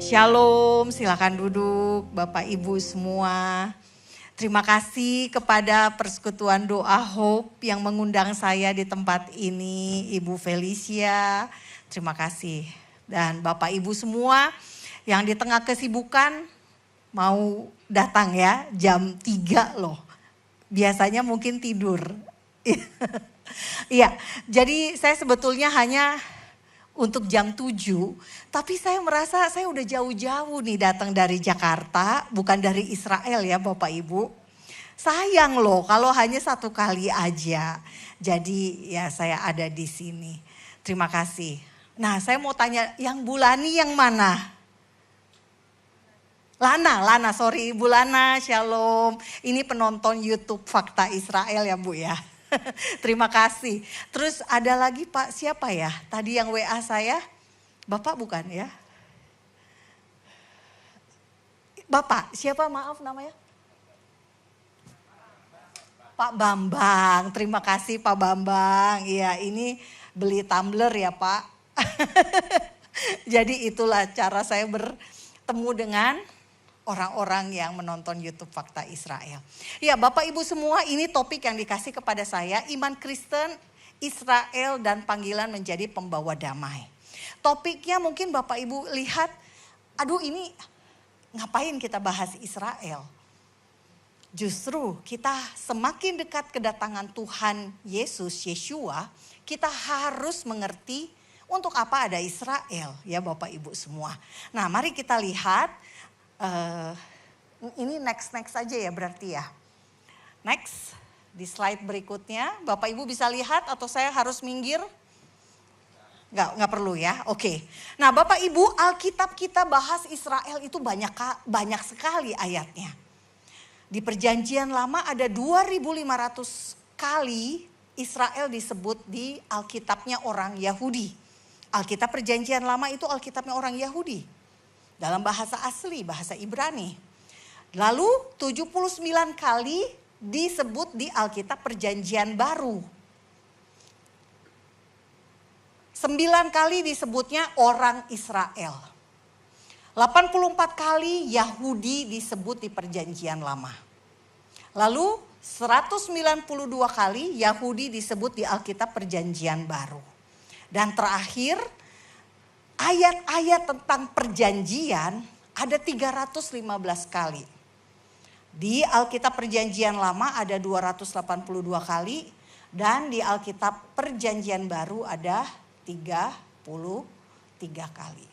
Shalom, silakan duduk Bapak Ibu semua. Terima kasih kepada Persekutuan Doa Hope yang mengundang saya di tempat ini, Ibu Felicia. Terima kasih. Dan Bapak Ibu semua yang di tengah kesibukan mau datang ya, jam 3 loh. Biasanya mungkin tidur. Iya, jadi saya sebetulnya hanya untuk jam 7, tapi saya merasa saya udah jauh-jauh nih datang dari Jakarta, bukan dari Israel ya Bapak Ibu. Sayang loh kalau hanya 1 kali aja. Jadi ya saya ada di sini. Terima kasih. Nah saya mau tanya, yang Bulani yang mana? Lana, sorry Ibu Lana, shalom. Ini penonton YouTube Fakta Israel ya Bu ya. Terima kasih. Terus ada lagi Pak, siapa ya? Tadi yang WA saya, Bapak bukan ya? Bapak, siapa maaf namanya? Pak Bambang, terima kasih Pak Bambang. Iya ini beli tumbler ya Pak. Jadi itulah cara saya bertemu dengan orang-orang yang menonton YouTube Fakta Israel. Ya Bapak Ibu semua, ini topik yang dikasih kepada saya, iman Kristen, Israel dan panggilan menjadi pembawa damai. Topiknya mungkin Bapak Ibu lihat, aduh ini ngapain kita bahas Israel? Justru kita semakin dekat kedatangan Tuhan Yesus, Yeshua, kita harus mengerti untuk apa ada Israel ya Bapak Ibu semua. Nah mari kita lihat. Ini next aja ya berarti ya. Next, di slide berikutnya Bapak Ibu bisa lihat atau saya harus minggir? Nggak perlu ya, oke. Nah Bapak Ibu, Alkitab kita bahas Israel itu banyak sekali ayatnya. Di perjanjian lama ada 2500 kali Israel disebut di Alkitabnya orang Yahudi. Alkitab perjanjian lama itu Alkitabnya orang Yahudi. Dalam bahasa asli, bahasa Ibrani. Lalu 79 kali disebut di Alkitab Perjanjian Baru. 9 kali disebutnya orang Israel. 84 kali Yahudi disebut di Perjanjian Lama. Lalu 192 kali Yahudi disebut di Alkitab Perjanjian Baru. Dan terakhir ayat-ayat tentang perjanjian ada 315 kali. Di Alkitab Perjanjian Lama ada 282 kali. Dan di Alkitab Perjanjian Baru ada 33 kali.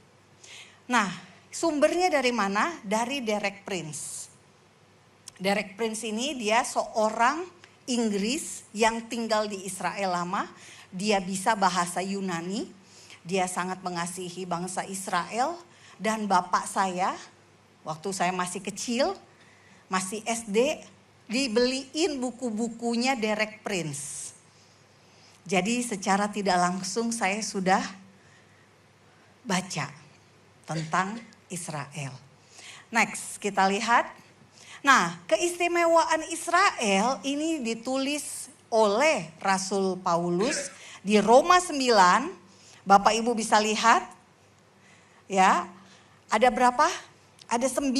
Nah sumbernya dari mana? Dari Derek Prince. Derek Prince ini dia seorang Inggris yang tinggal di Israel lama. Dia bisa bahasa Yunani. Dia sangat mengasihi bangsa Israel dan bapak saya waktu saya masih kecil, masih SD, dibeliin buku-bukunya Derek Prince. Jadi secara tidak langsung saya sudah baca tentang Israel. Next kita lihat. Nah keistimewaan Israel ini ditulis oleh Rasul Paulus di Roma 9. Bapak Ibu bisa lihat ya, ada berapa? Ada 9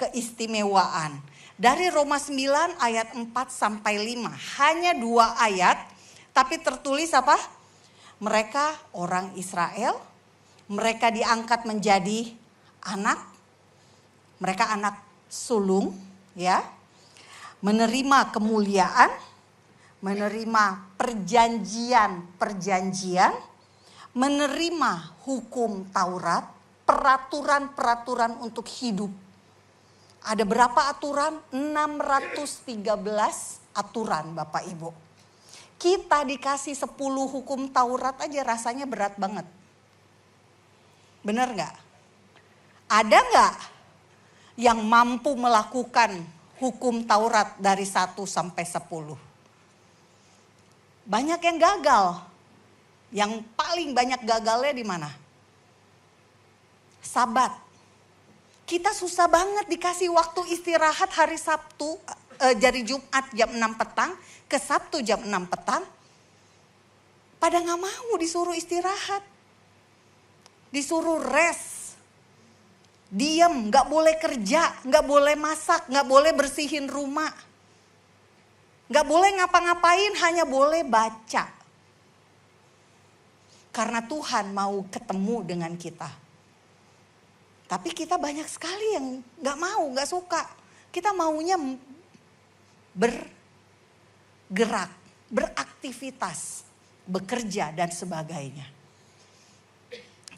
keistimewaan. Dari Roma 9 ayat 4 sampai 5. Hanya 2 ayat tapi tertulis apa? Mereka orang Israel, mereka diangkat menjadi anak, mereka anak sulung ya. Menerima kemuliaan, menerima perjanjian, menerima hukum Taurat, peraturan-peraturan untuk hidup. Ada berapa aturan? 613 aturan Bapak Ibu. Kita dikasih 10 hukum Taurat aja rasanya berat banget. Bener gak? Ada gak yang mampu melakukan hukum Taurat dari 1 sampai 10? Banyak yang gagal. Yang paling banyak gagalnya di mana? Sabat. Kita susah banget dikasih waktu istirahat hari Sabtu, dari Jumat jam 6 petang ke Sabtu jam 6 petang. Pada gak mau disuruh istirahat. Disuruh rest. Diem, gak boleh kerja, gak boleh masak, gak boleh bersihin rumah. Gak boleh ngapa-ngapain, hanya boleh baca. Karena Tuhan mau ketemu dengan kita. Tapi kita banyak sekali yang gak mau, gak suka. Kita maunya bergerak, beraktivitas, bekerja dan sebagainya.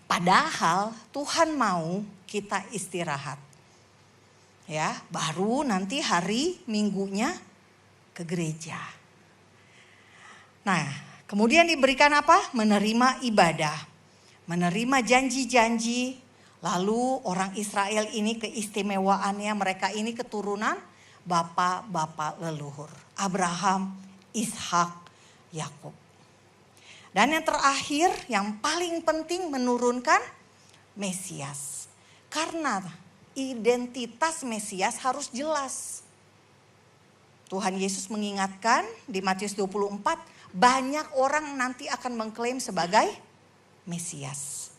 Padahal Tuhan mau kita istirahat. Ya, baru nanti hari Minggunya ke gereja. Nah, kemudian diberikan apa? Menerima ibadah. Menerima janji-janji. Lalu orang Israel ini keistimewaannya, mereka ini keturunan bapak-bapak leluhur. Abraham, Ishak, Yakub. Dan yang terakhir, yang paling penting menurunkan Mesias. Karena identitas Mesias harus jelas. Tuhan Yesus mengingatkan di Matius 24, banyak orang nanti akan mengklaim sebagai Mesias.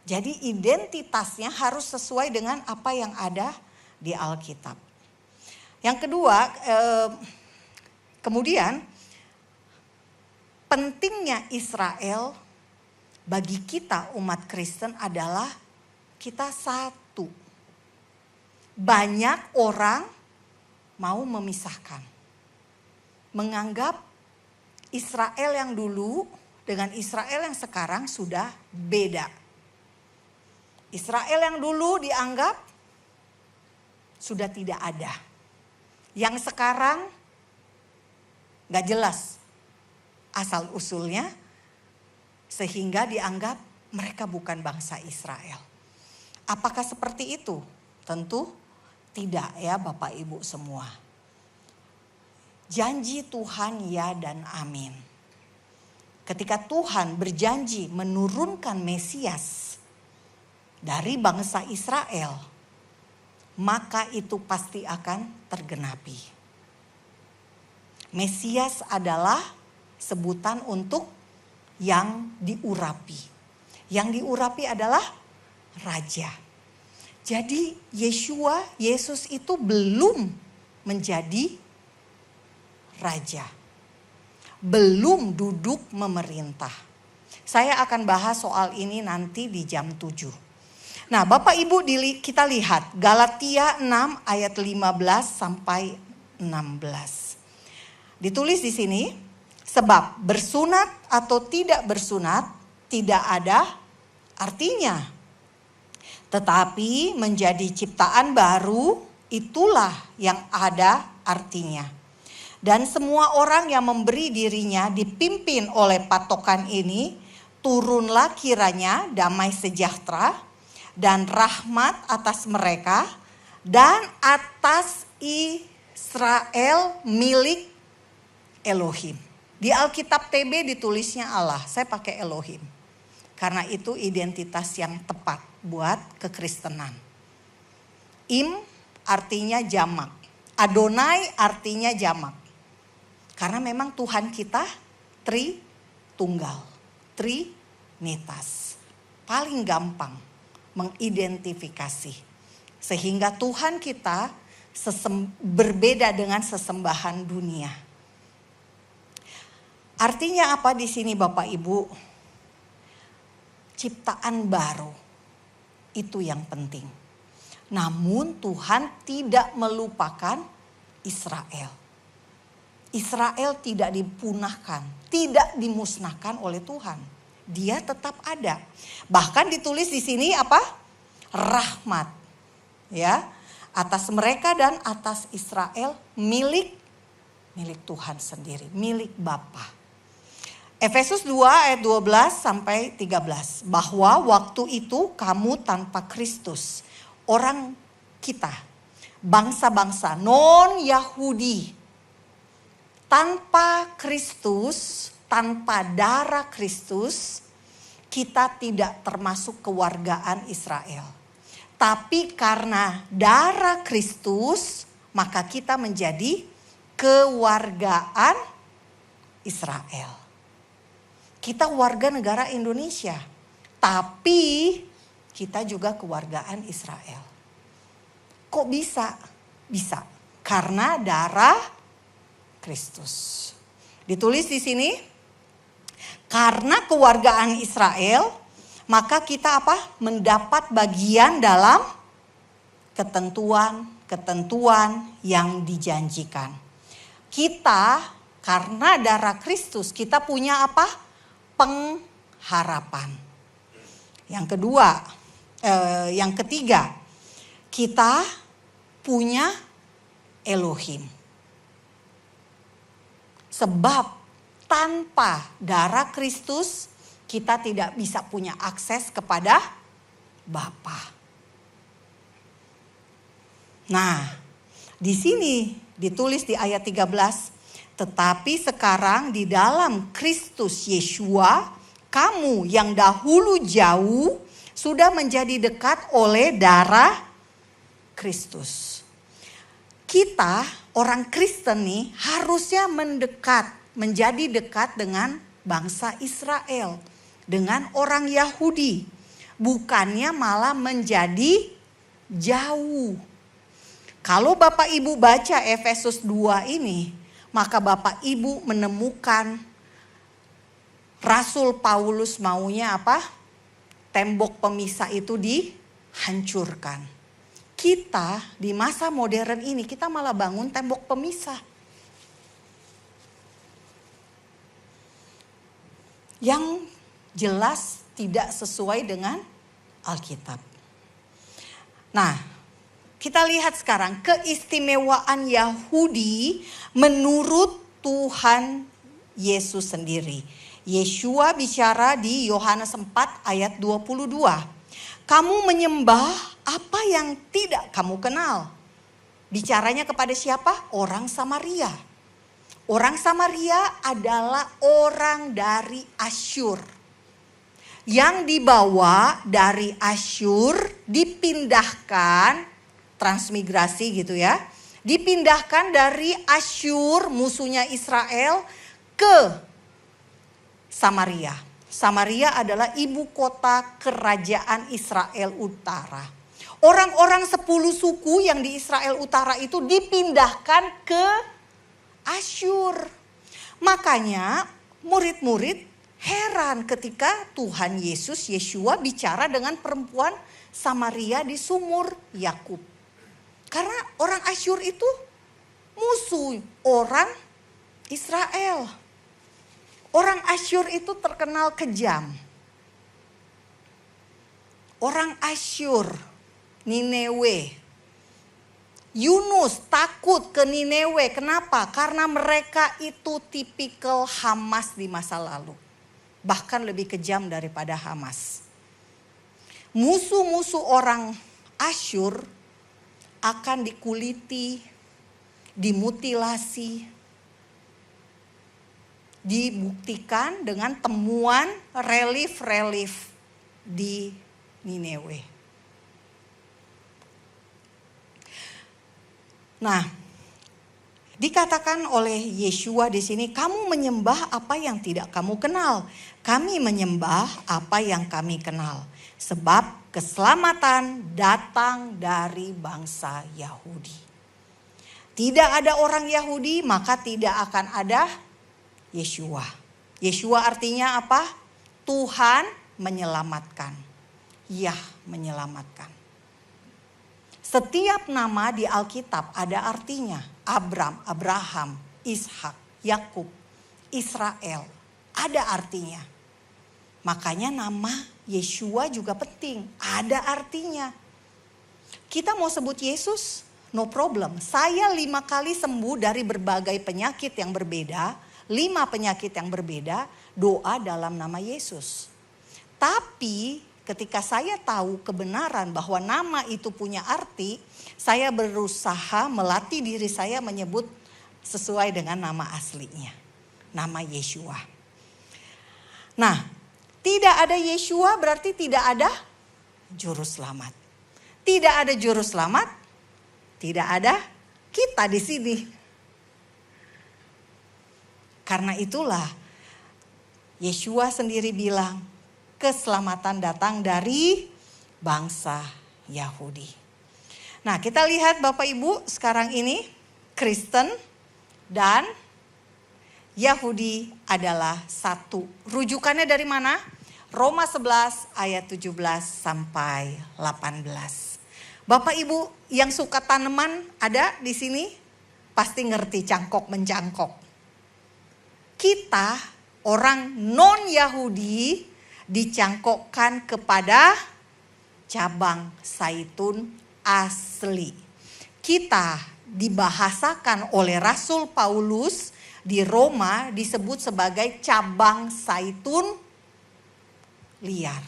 Jadi identitasnya harus sesuai dengan apa yang ada di Alkitab. Yang kedua, kemudian pentingnya Israel bagi kita umat Kristen adalah kita satu. Banyak orang mau memisahkan. Menganggap Israel yang dulu dengan Israel yang sekarang sudah beda. Israel yang dulu dianggap sudah tidak ada. Yang sekarang gak jelas asal usulnya, sehingga dianggap mereka bukan bangsa Israel. Apakah seperti itu? Tentu tidak ya Bapak Ibu semua. Janji Tuhan ya dan amin. Ketika Tuhan berjanji menurunkan Mesias dari bangsa Israel, maka itu pasti akan tergenapi. Mesias adalah sebutan untuk yang diurapi. Yang diurapi adalah raja. Jadi Yesus itu belum menjadi raja. Belum duduk memerintah. Saya akan bahas soal ini nanti di jam 7. Nah, Bapak Ibu kita lihat Galatia 6 ayat 15 sampai 16. Ditulis di sini, sebab bersunat atau tidak bersunat tidak ada artinya. Tetapi menjadi ciptaan baru itulah yang ada artinya. Dan semua orang yang memberi dirinya dipimpin oleh patokan ini, turunlah kiranya damai sejahtera dan rahmat atas mereka dan atas Israel milik Elohim. Di Alkitab TB ditulisnya Allah, saya pakai Elohim. Karena itu identitas yang tepat buat kekristenan. Im artinya jamak, Adonai artinya jamak. Karena memang Tuhan kita Tritunggal, Trinitas. Paling gampang mengidentifikasi. Sehingga Tuhan kita berbeda dengan sesembahan dunia. Artinya apa di sini Bapak Ibu? Ciptaan baru. Itu yang penting. Namun Tuhan tidak melupakan Israel. Israel tidak dipunahkan, tidak dimusnahkan oleh Tuhan. Dia tetap ada. Bahkan ditulis di sini apa? Rahmat. Ya, atas mereka dan atas Israel milik Tuhan sendiri, milik Bapa. Efesus 2 ayat 12 sampai 13. Bahwa waktu itu kamu tanpa Kristus, orang kita, bangsa-bangsa non-Yahudi, tanpa Kristus, tanpa darah Kristus, kita tidak termasuk kewargaan Israel. Tapi karena darah Kristus, maka kita menjadi kewargaan Israel. Kita warga negara Indonesia, tapi kita juga kewargaan Israel. Kok bisa? Bisa. Karena darah Kristus. Ditulis di sini, karena kewargaan Israel, maka kita apa? Mendapat bagian dalam ketentuan yang dijanjikan. Kita karena darah Kristus, kita punya apa? Pengharapan. Yang ketiga, kita punya Elohim. Sebab tanpa darah Kristus kita tidak bisa punya akses kepada Bapa. Nah, di sini ditulis di ayat 13, tetapi sekarang di dalam Kristus Yeshua, kamu yang dahulu jauh sudah menjadi dekat oleh darah Kristus. Kita orang Kristen nih harusnya menjadi dekat dengan bangsa Israel, dengan orang Yahudi. Bukannya malah menjadi jauh. Kalau Bapak Ibu baca Efesus 2 ini, maka Bapak Ibu menemukan Rasul Paulus maunya apa? Tembok pemisah itu dihancurkan. Kita di masa modern ini kita malah bangun tembok pemisah. Yang jelas tidak sesuai dengan Alkitab. Nah, kita lihat sekarang keistimewaan Yahudi menurut Tuhan Yesus sendiri. Yeshua bicara di Yohanes 4 ayat 22. Kamu menyembah apa yang tidak kamu kenal. Bicaranya kepada siapa? Orang Samaria. Orang Samaria adalah orang dari Asyur. Yang dibawa dari Asyur dipindahkan, transmigrasi gitu ya. Dipindahkan dari Asyur musuhnya Israel ke Samaria. Samaria adalah ibu kota kerajaan Israel Utara. Orang-orang 10 suku yang di Israel Utara itu dipindahkan ke Asyur. Makanya murid-murid heran ketika Tuhan Yesus, Yeshua bicara dengan perempuan Samaria di sumur Yakub. Karena orang Asyur itu musuh orang Israel. Orang Asyur itu terkenal kejam. Orang Asyur, Nineve. Yunus takut ke Nineve. Kenapa? Karena mereka itu tipikal Hamas di masa lalu. Bahkan lebih kejam daripada Hamas. Musuh-musuh orang Asyur akan dikuliti, dimutilasi, dibuktikan dengan temuan relief-relief di Nineve. Nah, dikatakan oleh Yeshua di sini, kamu menyembah apa yang tidak kamu kenal. Kami menyembah apa yang kami kenal. Sebab keselamatan datang dari bangsa Yahudi. Tidak ada orang Yahudi, maka tidak akan ada Yeshua. Yeshua artinya apa? Tuhan menyelamatkan. Yah menyelamatkan. Setiap nama di Alkitab ada artinya. Abraham, Ishak, Yakub, Israel. Ada artinya. Makanya nama Yeshua juga penting. Ada artinya. Kita mau sebut Yesus, no problem. Saya 5 kali sembuh dari berbagai penyakit yang berbeda. 5 penyakit yang berbeda, doa dalam nama Yesus. Tapi ketika saya tahu kebenaran bahwa nama itu punya arti, saya berusaha melatih diri saya menyebut sesuai dengan nama aslinya. Nama Yeshua. Nah, tidak ada Yeshua berarti tidak ada juru selamat. Tidak ada juru selamat, tidak ada kita di sini. Karena itulah Yeshua sendiri bilang keselamatan datang dari bangsa Yahudi. Nah, kita lihat Bapak Ibu sekarang ini Kristen dan Yahudi adalah satu. Rujukannya dari mana? Roma 11 ayat 17 sampai 18. Bapak Ibu yang suka tanaman ada di sini? Pasti ngerti cangkok mencangkok. Kita orang non-Yahudi dicangkokkan kepada cabang zaitun asli. Kita dibahasakan oleh Rasul Paulus di Roma disebut sebagai cabang zaitun liar.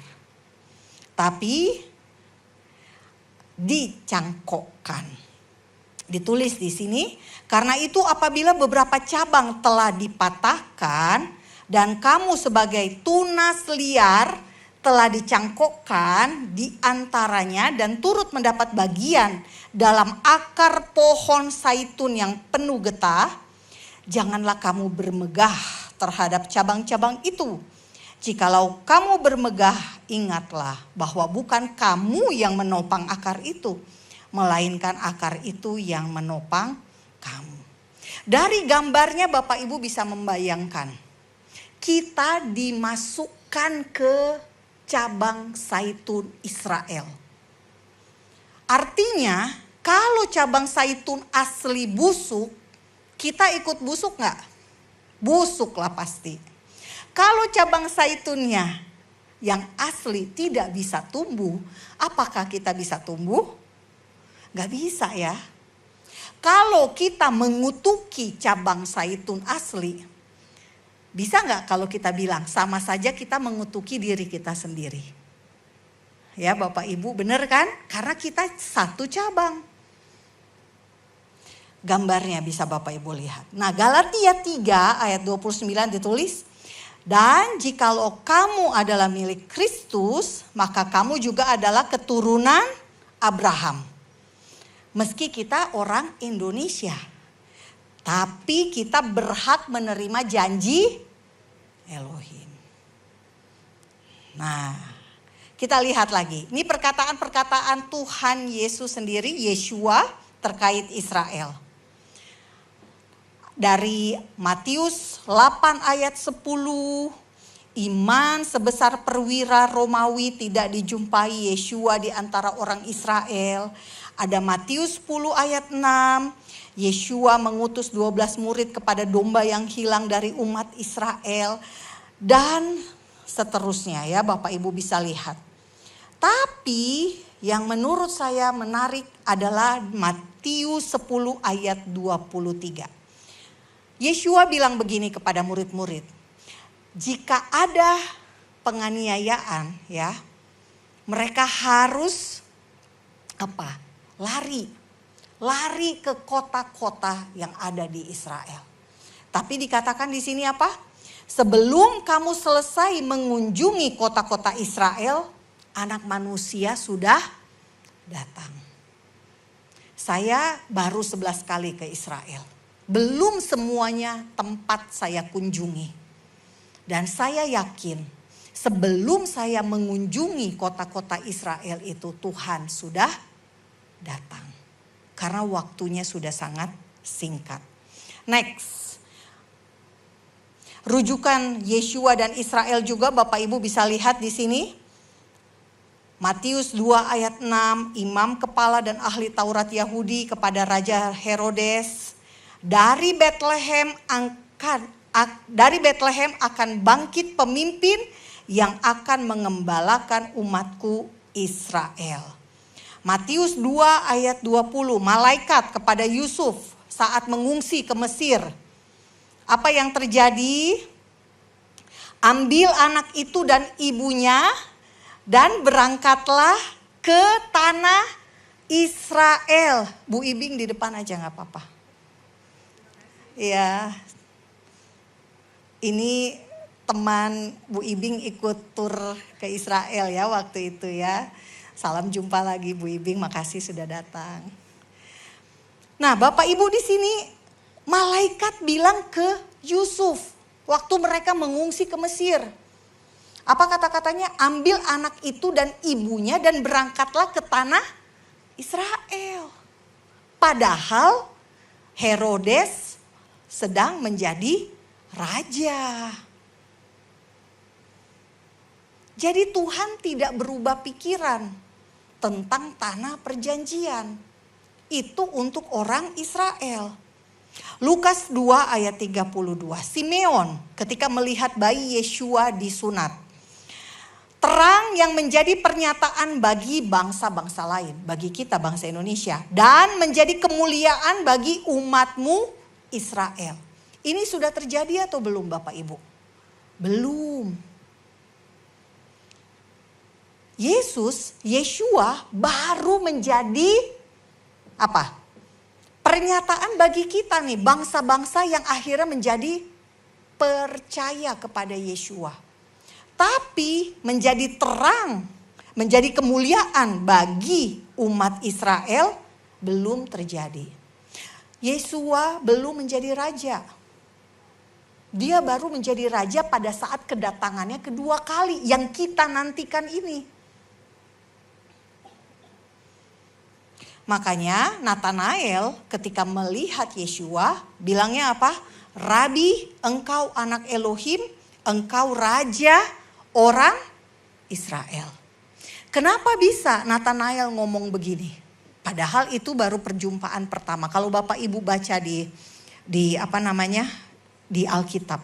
Tapi dicangkokkan. Ditulis di sini, karena itu apabila beberapa cabang telah dipatahkan dan kamu sebagai tunas liar telah dicangkokkan di antaranya dan turut mendapat bagian dalam akar pohon zaitun yang penuh getah, janganlah kamu bermegah terhadap cabang-cabang itu. Jikalau kamu bermegah, ingatlah bahwa bukan kamu yang menopang akar itu, melainkan akar itu yang menopang kamu. Dari gambarnya Bapak Ibu bisa membayangkan, kita dimasukkan ke cabang zaitun Israel. Artinya kalau cabang zaitun asli busuk, kita ikut busuk gak? Busuk lah pasti. Kalau cabang zaitunnya yang asli tidak bisa tumbuh, apakah kita bisa tumbuh? Gak bisa ya. Kalau kita mengutuki cabang zaitun asli, bisa nggak kalau kita bilang sama saja kita mengutuki diri kita sendiri? Ya Bapak Ibu bener kan? Karena kita satu cabang. Gambarnya bisa Bapak Ibu lihat. Nah Galatia 3 ayat 29 ditulis. Dan jikalau kamu adalah milik Kristus, maka kamu juga adalah keturunan Abraham. Meski kita orang Indonesia. Tapi kita berhak menerima janji Elohim. Nah, kita lihat lagi. Ini perkataan-perkataan Tuhan Yesus sendiri, Yeshua terkait Israel. Dari Matius 8 ayat 10, iman sebesar perwira Romawi tidak dijumpai Yeshua di antara orang Israel. Ada Matius 10 ayat 6, Yeshua mengutus 12 murid kepada domba yang hilang dari umat Israel. Dan seterusnya ya Bapak Ibu bisa lihat. Tapi yang menurut saya menarik adalah Matius 10 ayat 23. Yeshua bilang begini kepada murid-murid. Jika ada penganiayaan ya, mereka harus apa? Lari ke kota-kota yang ada di Israel. Tapi dikatakan di sini apa? Sebelum kamu selesai mengunjungi kota-kota Israel, Anak Manusia sudah datang. Saya baru 11 kali ke Israel. Belum semuanya tempat saya kunjungi. Dan saya yakin sebelum saya mengunjungi kota-kota Israel itu Tuhan sudah datang. Karena waktunya sudah sangat singkat. Next. Rujukan Yeshua dan Israel juga Bapak Ibu bisa lihat di sini. Matius 2 ayat 6, imam kepala dan ahli Taurat Yahudi kepada Raja Herodes. Dari Bethlehem akan bangkit pemimpin yang akan mengembalakan umatku Israel. Matius 2 ayat 20, malaikat kepada Yusuf saat mengungsi ke Mesir. Apa yang terjadi? Ambil anak itu dan ibunya dan berangkatlah ke tanah Israel. Bu Ibing di depan aja gak apa-apa. Ya, ini teman Bu Ibing ikut tur ke Israel ya waktu itu ya. Salam jumpa lagi Bu Ibing, makasih sudah datang. Nah, Bapak Ibu di sini malaikat bilang ke Yusuf waktu mereka mengungsi ke Mesir. Apa kata-katanya? Ambil anak itu dan ibunya dan berangkatlah ke tanah Israel. Padahal Herodes sedang menjadi raja. Jadi Tuhan tidak berubah pikiran tentang tanah perjanjian. Itu untuk orang Israel. Lukas 2 ayat 32. Simeon ketika melihat bayi Yeshua disunat. Terang yang menjadi pernyataan bagi bangsa-bangsa lain. Bagi kita bangsa Indonesia. Dan menjadi kemuliaan bagi umatmu Israel. Ini sudah terjadi atau belum Bapak Ibu? Belum. Yeshua baru menjadi apa? Pernyataan bagi kita nih, bangsa-bangsa yang akhirnya menjadi percaya kepada Yeshua. Tapi menjadi terang, menjadi kemuliaan bagi umat Israel belum terjadi. Yeshua belum menjadi raja. Dia baru menjadi raja pada saat kedatangannya kedua kali yang kita nantikan ini. Makanya Nathanael ketika melihat Yeshua bilangnya apa? Rabi, engkau anak Elohim, engkau raja orang Israel. Kenapa bisa Nathanael ngomong begini? Padahal itu baru perjumpaan pertama. Kalau Bapak Ibu baca di Alkitab.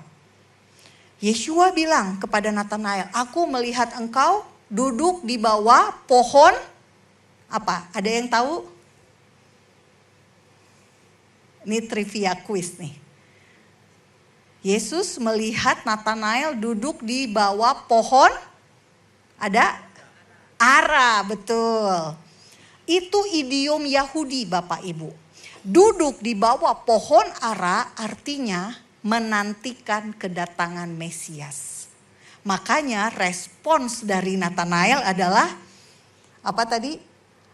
Yeshua bilang kepada Nathanael, aku melihat engkau duduk di bawah pohon apa? Ada yang tahu? Ini trivia quiz nih. Yesus melihat Nathanael duduk di bawah pohon. Ada? Ara, betul. Itu idiom Yahudi Bapak Ibu. Duduk di bawah pohon ara artinya menantikan kedatangan Mesias. Makanya respons dari Nathanael adalah apa tadi?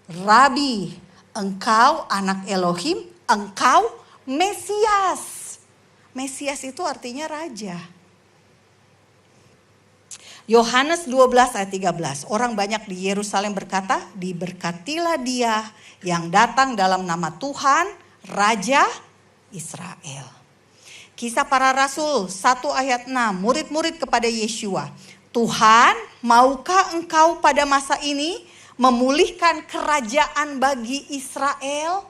Rabi, engkau anak Elohim, engkau Mesias. Mesias itu artinya raja. Yohanes 12 ayat 13. Orang banyak di Yerusalem berkata, diberkatilah dia yang datang dalam nama Tuhan, Raja Israel. Kisah para Rasul 1 ayat 6. Murid-murid kepada Yeshua. Tuhan, maukah engkau pada masa ini memulihkan kerajaan bagi Israel?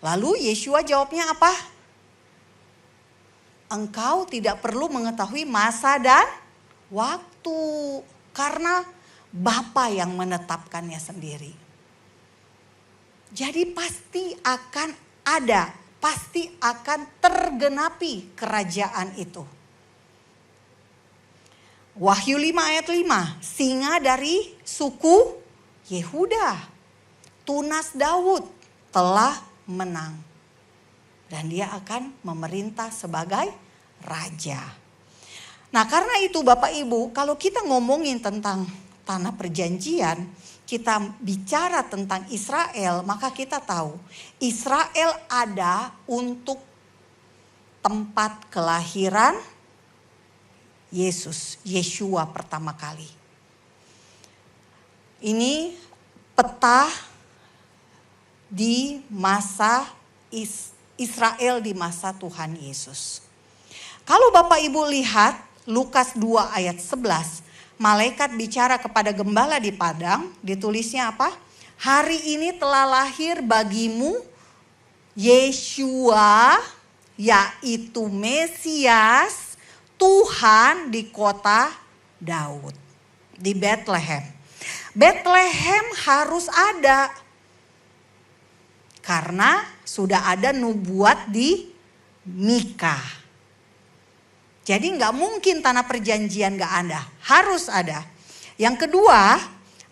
Lalu Yeshua jawabnya apa? Engkau tidak perlu mengetahui masa dan waktu. Karena Bapa yang menetapkannya sendiri. Jadi pasti akan ada, pasti akan tergenapi kerajaan itu. Wahyu 5 ayat 5, singa dari suku Yehuda, tunas Daud telah menang. Dan dia akan memerintah sebagai raja. Nah karena itu Bapak Ibu, kalau kita ngomongin tentang tanah perjanjian, kita bicara tentang Israel, maka kita tahu Israel ada untuk tempat kelahiran Yeshua pertama kali. Ini peta di masa Israel di masa Tuhan Yesus. Kalau Bapak Ibu lihat Lukas 2 ayat 11, malaikat bicara kepada gembala di padang, ditulisnya apa? Hari ini telah lahir bagimu Yeshua, yaitu Mesias, Tuhan di kota Daud, di Bethlehem. Bethlehem harus ada karena sudah ada nubuat di Mika. Jadi nggak mungkin tanah perjanjian nggak ada, harus ada. Yang kedua,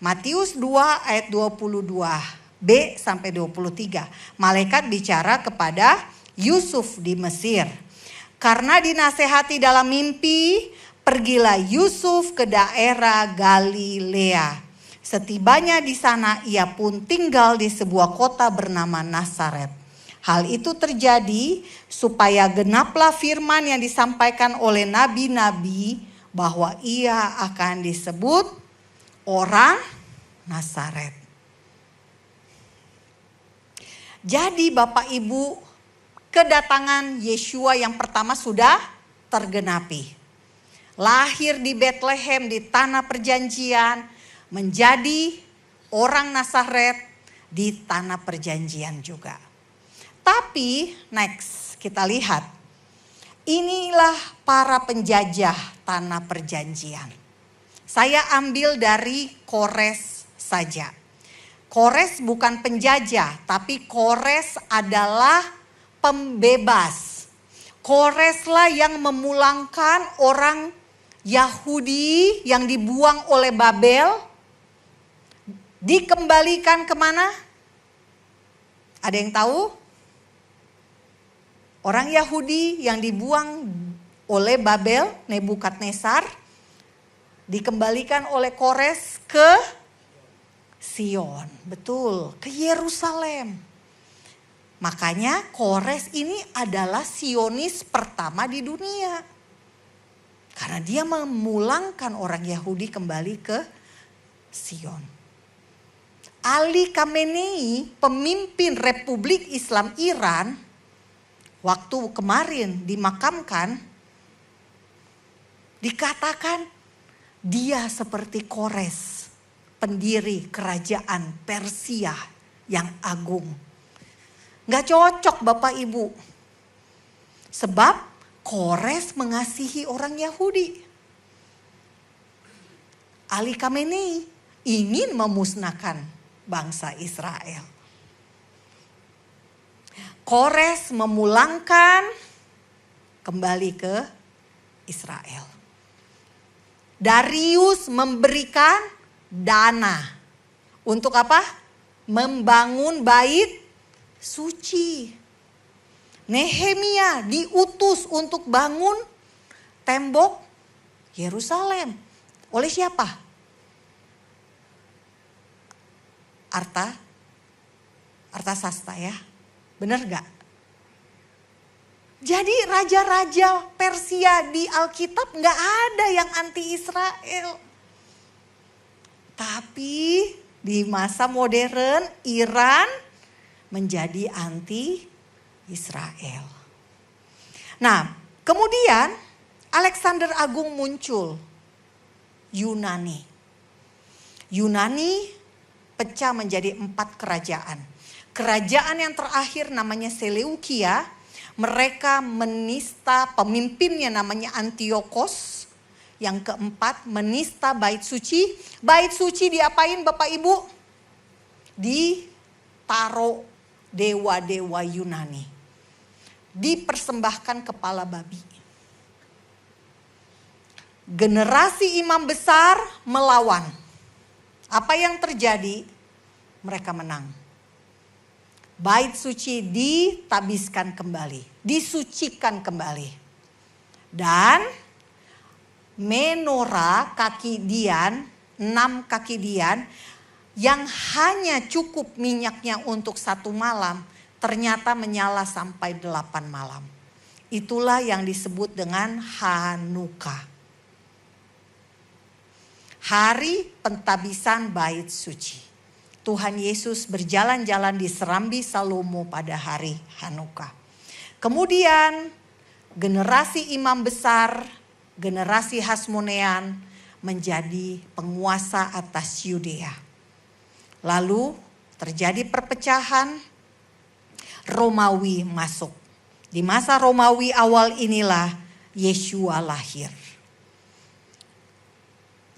Matius 2 ayat 22b sampai 23. Malaikat bicara kepada Yusuf di Mesir. Karena dinasehati dalam mimpi, pergilah Yusuf ke daerah Galilea. Setibanya di sana ia pun tinggal di sebuah kota bernama Nazaret. Hal itu terjadi supaya genaplah firman yang disampaikan oleh nabi-nabi bahwa ia akan disebut orang Nazaret. Jadi Bapak Ibu, kedatangan Yeshua yang pertama sudah tergenapi. Lahir di Bethlehem di tanah perjanjian, menjadi orang Nazaret di tanah perjanjian juga. Tapi next kita lihat, inilah para penjajah tanah perjanjian. Saya ambil dari Kores saja. Kores bukan penjajah, tapi Kores adalah pembebas. Koreslah yang memulangkan orang Yahudi yang dibuang oleh Babel. Dikembalikan kemana? Ada yang tahu? Orang Yahudi yang dibuang oleh Babel, Nebukadnezar, dikembalikan oleh Kores ke Sion. Betul, ke Yerusalem. Makanya Kores ini adalah Sionis pertama di dunia. Karena dia memulangkan orang Yahudi kembali ke Sion. Ali Khamenei, pemimpin Republik Islam Iran, waktu kemarin dimakamkan, dikatakan dia seperti Kores, pendiri kerajaan Persia yang agung. Gak cocok Bapak Ibu. Sebab Kores mengasihi orang Yahudi. Ali Khamenei ingin memusnahkan bangsa Israel. Kores memulangkan kembali ke Israel. Darius memberikan dana. Untuk apa? Membangun bait suci. Nehemia diutus untuk bangun tembok Yerusalem. Oleh siapa? Artasasta ya. Benar gak? Jadi raja-raja Persia di Alkitab gak ada yang anti Israel. Tapi di masa modern Iran menjadi anti Israel. Nah, kemudian Alexander Agung muncul. Yunani pecah menjadi 4 kerajaan. Kerajaan yang terakhir namanya Seleukia. Mereka menista pemimpinnya namanya Antiochos. Yang keempat menista bait suci. Bait suci diapain Bapak Ibu? Ditaruh dewa-dewa Yunani. Dipersembahkan kepala babi. Generasi imam besar melawan. Apa yang terjadi? Mereka menang. Bait suci ditabiskan kembali, disucikan kembali. Dan menorah kaki dian, 6 kaki dian yang hanya cukup minyaknya untuk 1 malam, ternyata menyala sampai 8 malam. Itulah yang disebut dengan Hanukkah. Hari pentabisan bait suci. Tuhan Yesus berjalan-jalan di Serambi Salomo pada hari Hanukkah. Kemudian generasi imam besar, generasi Hasmonean menjadi penguasa atas Yudea. Lalu terjadi perpecahan, Romawi masuk. Di masa Romawi awal inilah Yeshua lahir.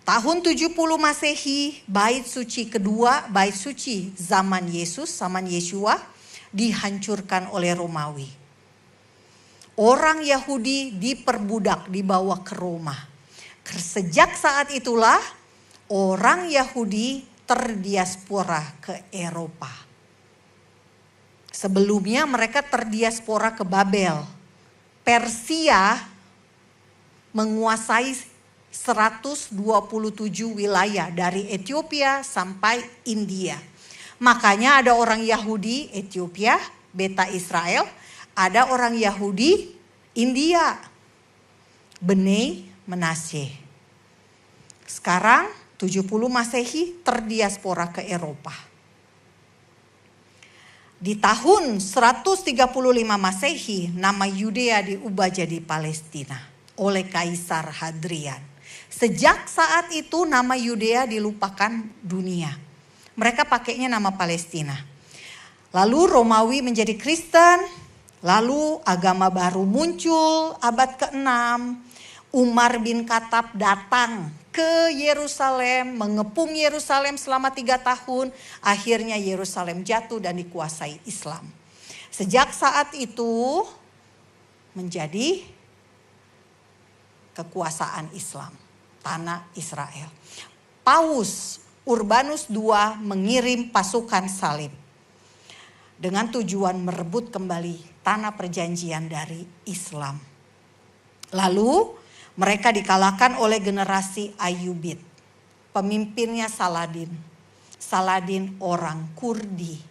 Tahun 70 Masehi, bait suci kedua, bait suci zaman Yesus, zaman Yeshua dihancurkan oleh Romawi. Orang Yahudi diperbudak, dibawa ke Roma. Sejak saat itulah orang Yahudi terdiaspora ke Eropa. Sebelumnya mereka terdiaspora ke Babel. Persia menguasai 127 wilayah dari Ethiopia sampai India. Makanya ada orang Yahudi Ethiopia, Beta Israel, ada orang Yahudi India, Bnei Menashe. Sekarang 70 Masehi terdiaspora ke Eropa. Di tahun 135 Masehi, nama Yudea diubah jadi Palestina oleh Kaisar Hadrian. Sejak saat itu nama Yudea dilupakan dunia. Mereka pakainya nama Palestina. Lalu Romawi menjadi Kristen, lalu agama baru muncul abad ke-6. Umar bin Khattab datang ke Yerusalem, mengepung Yerusalem selama 3 tahun. Akhirnya Yerusalem jatuh dan dikuasai Islam. Sejak saat itu menjadi kekuasaan Islam, tanah Israel. Paus Urbanus II mengirim pasukan salib dengan tujuan merebut kembali tanah perjanjian dari Islam. Lalu mereka dikalahkan oleh generasi Ayyubid. Pemimpinnya Saladin. Saladin orang Kurdi.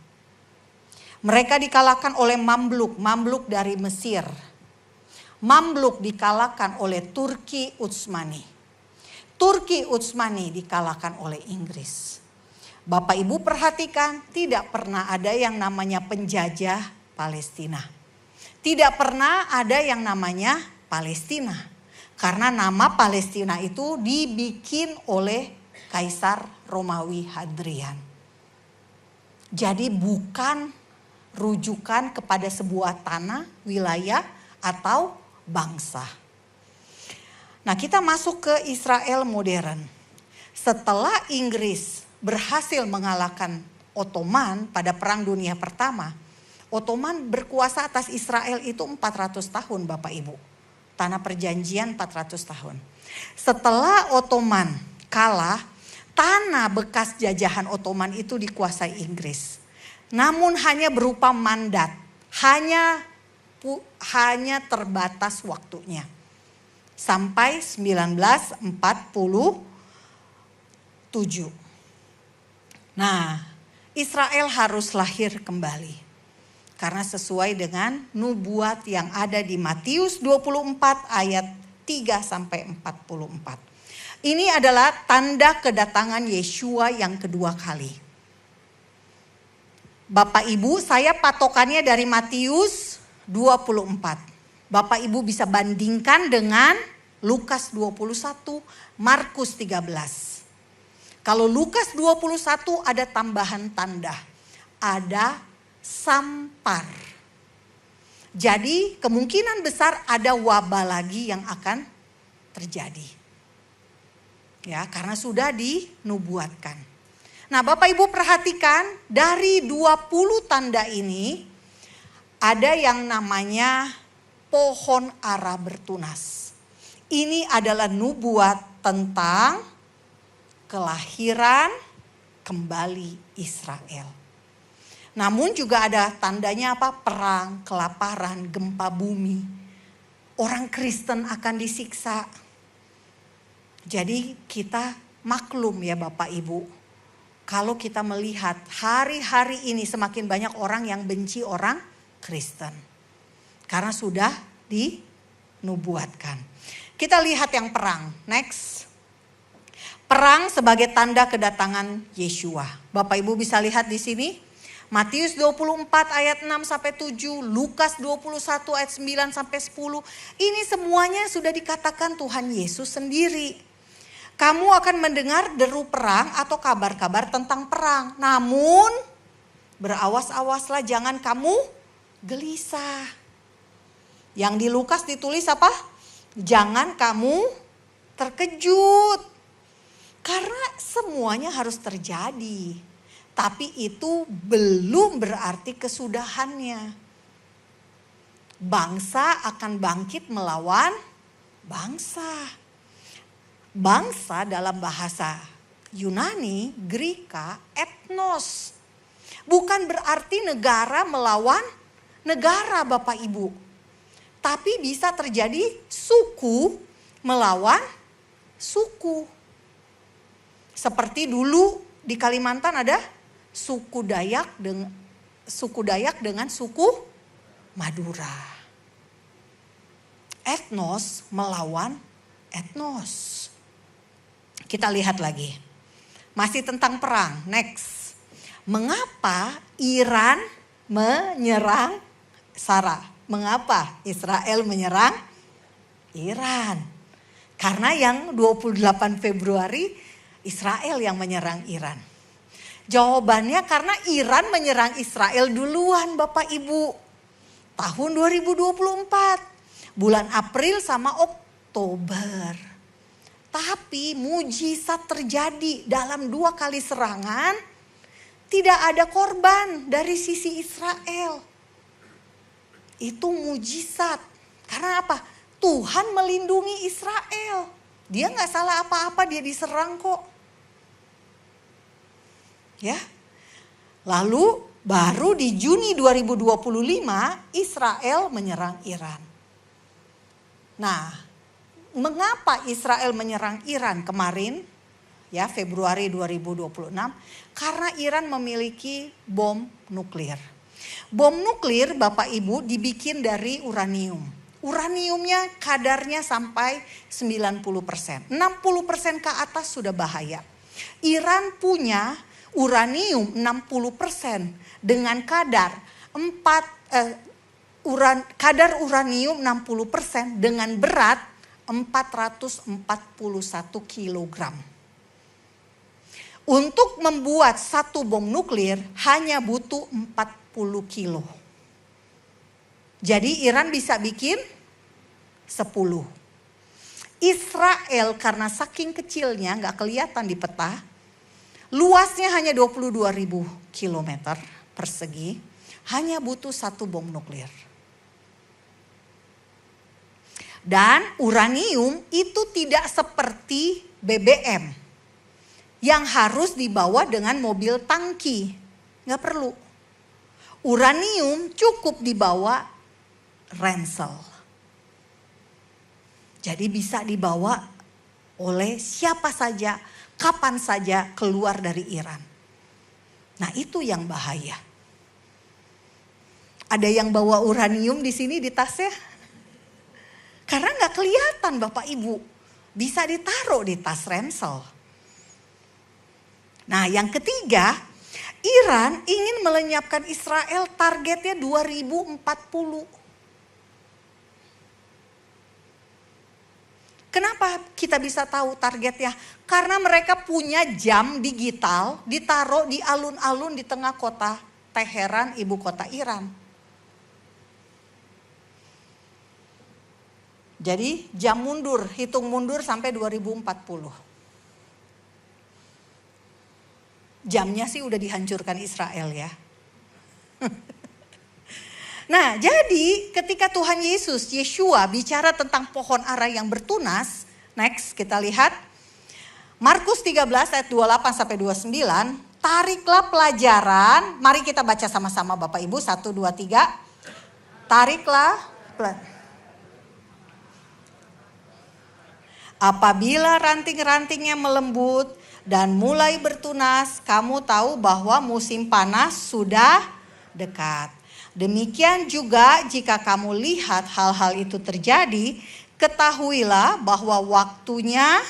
Mereka dikalahkan oleh Mamluk dari Mesir. Mamluk dikalahkan oleh Turki Utsmani. Turki Utsmani dikalahkan oleh Inggris. Bapak Ibu perhatikan, tidak pernah ada yang namanya penjajah Palestina. Tidak pernah ada yang namanya Palestina. Karena nama Palestina itu dibikin oleh Kaisar Romawi Hadrian. Jadi bukan rujukan kepada sebuah tanah, wilayah, atau bangsa. Nah, kita masuk ke Israel modern. Setelah Inggris berhasil mengalahkan Ottoman pada Perang Dunia Pertama, Ottoman berkuasa atas Israel itu 400 tahun Bapak Ibu. Tanah perjanjian 400 tahun. Setelah Ottoman kalah, tanah bekas jajahan Ottoman itu dikuasai Inggris. Namun hanya berupa mandat, hanya terbatas waktunya. Sampai 1947. Nah, Israel harus lahir kembali. Karena sesuai dengan nubuat yang ada di Matius 24 ayat 3 sampai 44. Ini adalah tanda kedatangan Yeshua yang kedua kali. Bapak Ibu, saya patokannya dari Matius 24. Bapak Ibu bisa bandingkan dengan Lukas 21, Markus 13. Kalau Lukas 21 ada tambahan tanda. Ada sampar. Jadi kemungkinan besar ada wabah lagi yang akan terjadi. Ya, karena sudah dinubuatkan. Nah, Bapak Ibu perhatikan dari 20 tanda ini ada yang namanya pohon ara bertunas. Ini adalah nubuat tentang kelahiran kembali Israel. Namun juga ada tandanya apa? Perang, kelaparan, gempa bumi. Orang Kristen akan disiksa. Jadi kita maklum ya Bapak Ibu. Kalau kita melihat hari-hari ini semakin banyak orang yang benci orang Kristen. Karena sudah dinubuatkan. Kita lihat yang perang. Next. Perang sebagai tanda kedatangan Yeshua. Bapak Ibu bisa lihat di sini. Matius 24 ayat 6 sampai 7, Lukas 21 ayat 9 sampai 10. Ini semuanya sudah dikatakan Tuhan Yesus sendiri. Kamu akan mendengar deru perang atau kabar-kabar tentang perang. Namun berawas-awaslah jangan kamu gelisah. Yang di Lukas ditulis apa? Jangan kamu terkejut. Karena semuanya harus terjadi. Tapi itu belum berarti kesudahannya. Bangsa akan bangkit melawan bangsa. Bangsa dalam bahasa Yunani, Greka, etnos. Bukan berarti negara melawan negara Bapak Ibu. Tapi bisa terjadi suku melawan suku. Seperti dulu di Kalimantan ada suku Dayak dengan suku Madura. Etnos melawan etnos. Kita lihat lagi. Masih tentang perang. Next. Mengapa Iran menyerang Sarah. Mengapa Israel menyerang Iran? Karena yang 28 Februari Israel yang menyerang Iran. Jawabannya karena Iran menyerang Israel duluan Bapak Ibu. Tahun 2024. Bulan April sama Oktober. Tapi mujizat terjadi dalam 2 kali serangan. Tidak ada korban dari sisi Israel. Itu mujizat. Karena apa? Tuhan melindungi Israel. Dia gak salah apa-apa, dia diserang kok. Ya. Lalu baru di Juni 2025 Israel menyerang Iran. Nah, mengapa Israel menyerang Iran kemarin? Ya, Februari 2026. Karena Iran memiliki bom nuklir. Bom nuklir Bapak Ibu dibikin dari uranium. Uraniumnya kadarnya sampai 90%. 60% ke atas sudah bahaya. Iran punya uranium 60% dengan kadar kadar uranium 60% dengan berat 441 kilogram. Untuk membuat satu bom nuklir hanya butuh 40 kilo. Jadi Iran bisa bikin 10. Israel karena saking kecilnya gak kelihatan di peta. Luasnya hanya 22.000 kilometer persegi. Hanya butuh satu bom nuklir. Dan uranium itu tidak seperti BBM. Yang harus dibawa dengan mobil tangki. Gak perlu. Uranium cukup dibawa ransel. Jadi bisa dibawa oleh siapa saja, kapan saja keluar dari Iran. Nah itu yang bahaya. Ada yang bawa uranium di sini di tasnya? Karena gak kelihatan Bapak Ibu. Bisa ditaruh di tas ransel. Nah yang ketiga, Iran ingin melenyapkan Israel targetnya 2040. Kenapa kita bisa tahu targetnya? Karena mereka punya jam digital ditaruh di alun-alun di tengah kota Teheran, ibu kota Iran. Jadi jam mundur, hitung mundur sampai 2040. Jamnya sih udah dihancurkan Israel ya. Nah jadi ketika Tuhan Yesus, Yeshua bicara tentang pohon ara yang bertunas. Next kita lihat. Markus 13 ayat 28 sampai 29. Tariklah pelajaran. Mari kita baca sama-sama Bapak Ibu. 1, 2, 3. Tariklah. Apabila ranting-rantingnya melembut dan mulai bertunas, kamu tahu bahwa musim panas sudah dekat. Demikian juga jika kamu lihat hal-hal itu terjadi, ketahuilah bahwa waktunya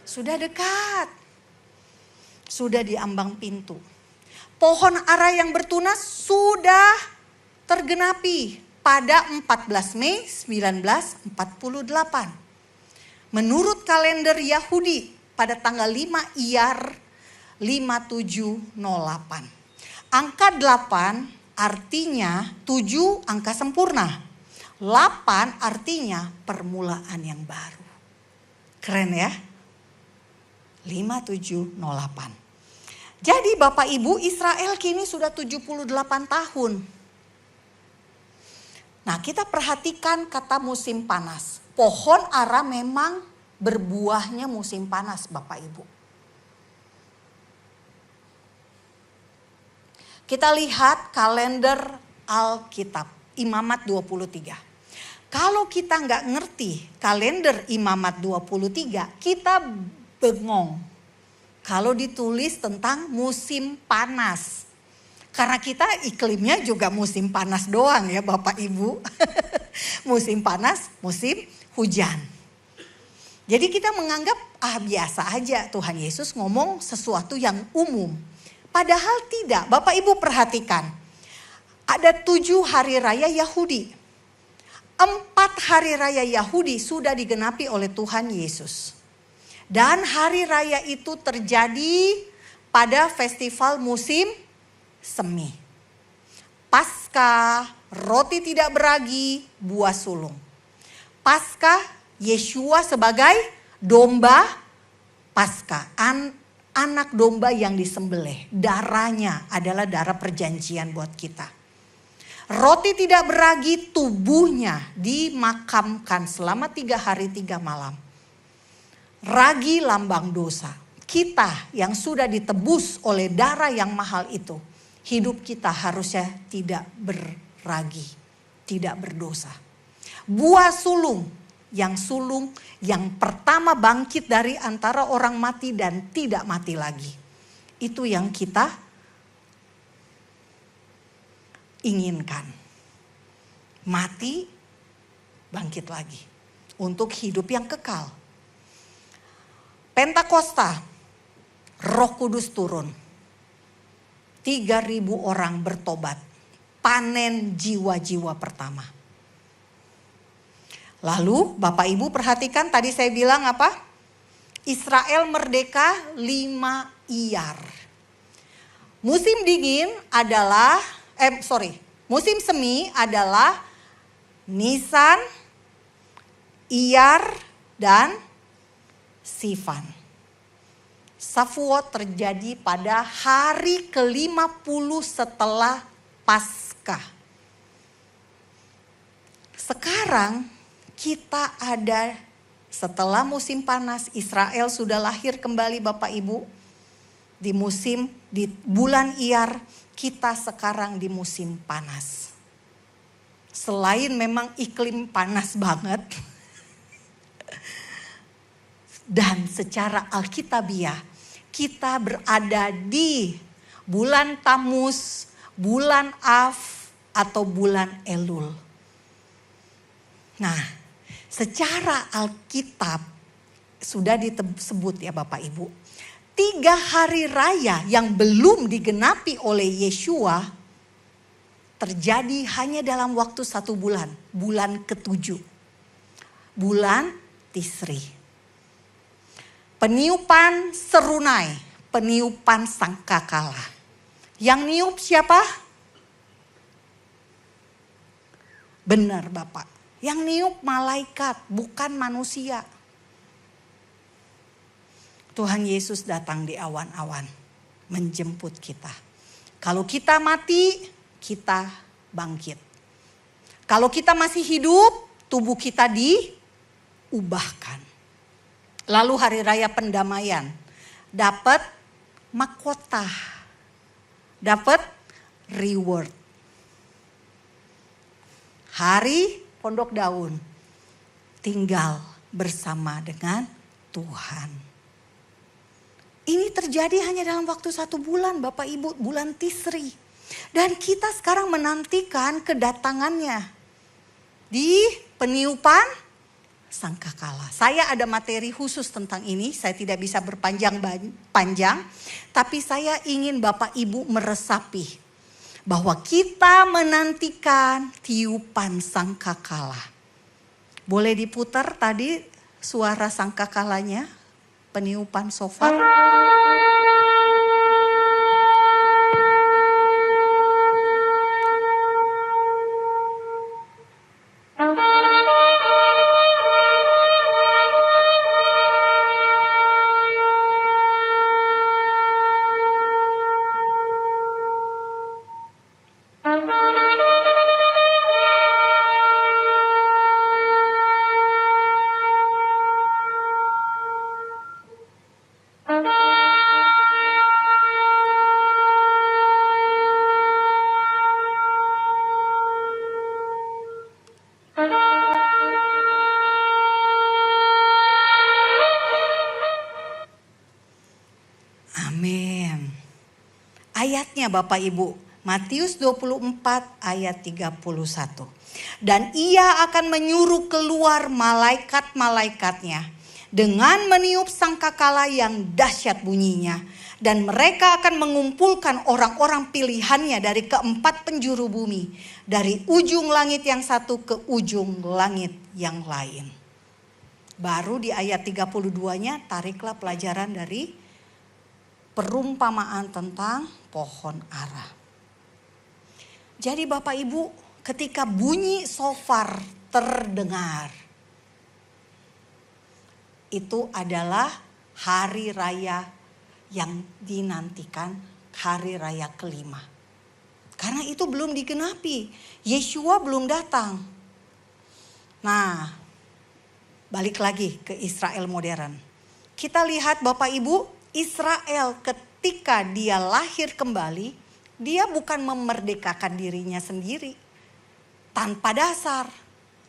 sudah dekat. Sudah di ambang pintu. Pohon ara yang bertunas sudah tergenapi pada 14 Mei 1948. Menurut kalender Yahudi, pada tanggal 5 Iyar 5708. Angka 8 artinya 7 angka sempurna. 8 artinya permulaan yang baru. Keren ya? 5708. Jadi Bapak Ibu, Israel kini sudah 78 tahun. Nah kita perhatikan kata musim panas. Pohon ara memang berbuahnya musim panas Bapak Ibu. Kita lihat kalender Alkitab, Imamat 23. Kalau kita nggak ngerti kalender Imamat 23, kita bengong. Kalau ditulis tentang musim panas. Karena kita iklimnya juga musim panas doang ya Bapak Ibu. Musim panas, musim hujan. Jadi kita menganggap biasa aja Tuhan Yesus ngomong sesuatu yang umum. Padahal tidak. Bapak Ibu perhatikan. Ada 7 hari raya Yahudi. 4 hari raya Yahudi sudah digenapi oleh Tuhan Yesus. Dan hari raya itu terjadi pada festival musim semi. Paskah, roti tidak beragi, buah sulung. Paskah, Yeshua sebagai domba Paskah, anak domba yang disembelih. Darahnya adalah darah perjanjian buat kita. Roti tidak beragi, tubuhnya dimakamkan selama 3 hari 3 malam. Ragi lambang dosa. Kita yang sudah ditebus oleh darah yang mahal itu, hidup kita harusnya tidak berragi, tidak berdosa. Buah sulung yang pertama bangkit dari antara orang mati dan tidak mati lagi. Itu yang kita inginkan. Mati, bangkit lagi. Untuk hidup yang kekal. Pentakosta, Roh Kudus turun. 3.000 orang bertobat. Panen jiwa-jiwa pertama. Lalu Bapak Ibu perhatikan tadi saya bilang apa? Israel merdeka 5 iyar. Musim dingin adalah, musim semi adalah Nisan, Iyar, dan Sivan. Shavuot terjadi pada hari ke-50 setelah Paskah. Sekarang kita ada setelah musim panas, Israel sudah lahir kembali Bapak Ibu. Di bulan Iyar, kita sekarang di musim panas. Selain memang iklim panas banget. Dan secara alkitabiah, kita berada di bulan Tammuz, bulan Av, atau bulan Elul. Nah, secara Alkitab sudah disebut ya Bapak Ibu. 3 hari raya yang belum digenapi oleh Yeshua terjadi hanya dalam waktu 1 bulan. Bulan ke-7. Bulan Tisri. Peniupan serunai, peniupan sangkakala. Yang niup siapa? Benar Bapak. Yang niup malaikat, bukan manusia. Tuhan Yesus datang di awan-awan, menjemput kita. Kalau kita mati, kita bangkit. Kalau kita masih hidup, tubuh kita diubahkan. Lalu hari raya pendamaian, dapat mahkota, dapat reward. Hari pondok daun, tinggal bersama dengan Tuhan. Ini terjadi hanya dalam waktu 1 bulan Bapak Ibu, bulan Tisri. Dan kita sekarang menantikan kedatangannya di peniupan sangkakala. Saya ada materi khusus tentang ini, saya tidak bisa berpanjang-panjang. Tapi saya ingin Bapak Ibu meresapi bahwa kita menantikan tiupan sangkakala. Boleh diputar tadi suara sangkakalanya, peniupan shofar. Amin. Ayatnya Bapak Ibu, Matius 24 ayat 31. Dan ia akan menyuruh keluar malaikat-malaikatnya dengan meniup sangkakala yang dahsyat bunyinya. Dan mereka akan mengumpulkan orang-orang pilihannya dari keempat penjuru bumi. Dari ujung langit yang satu ke ujung langit yang lain. Baru di ayat 32-nya tariklah pelajaran dari perumpamaan tentang pohon ara. Jadi Bapak Ibu, ketika bunyi shofar terdengar, itu adalah hari raya yang dinantikan, hari raya kelima. Karena itu belum digenapi, Yeshua belum datang. Nah, balik lagi ke Israel modern. Kita lihat Bapak Ibu, Israel ketika dia lahir kembali, dia bukan memerdekakan dirinya sendiri. Tanpa dasar,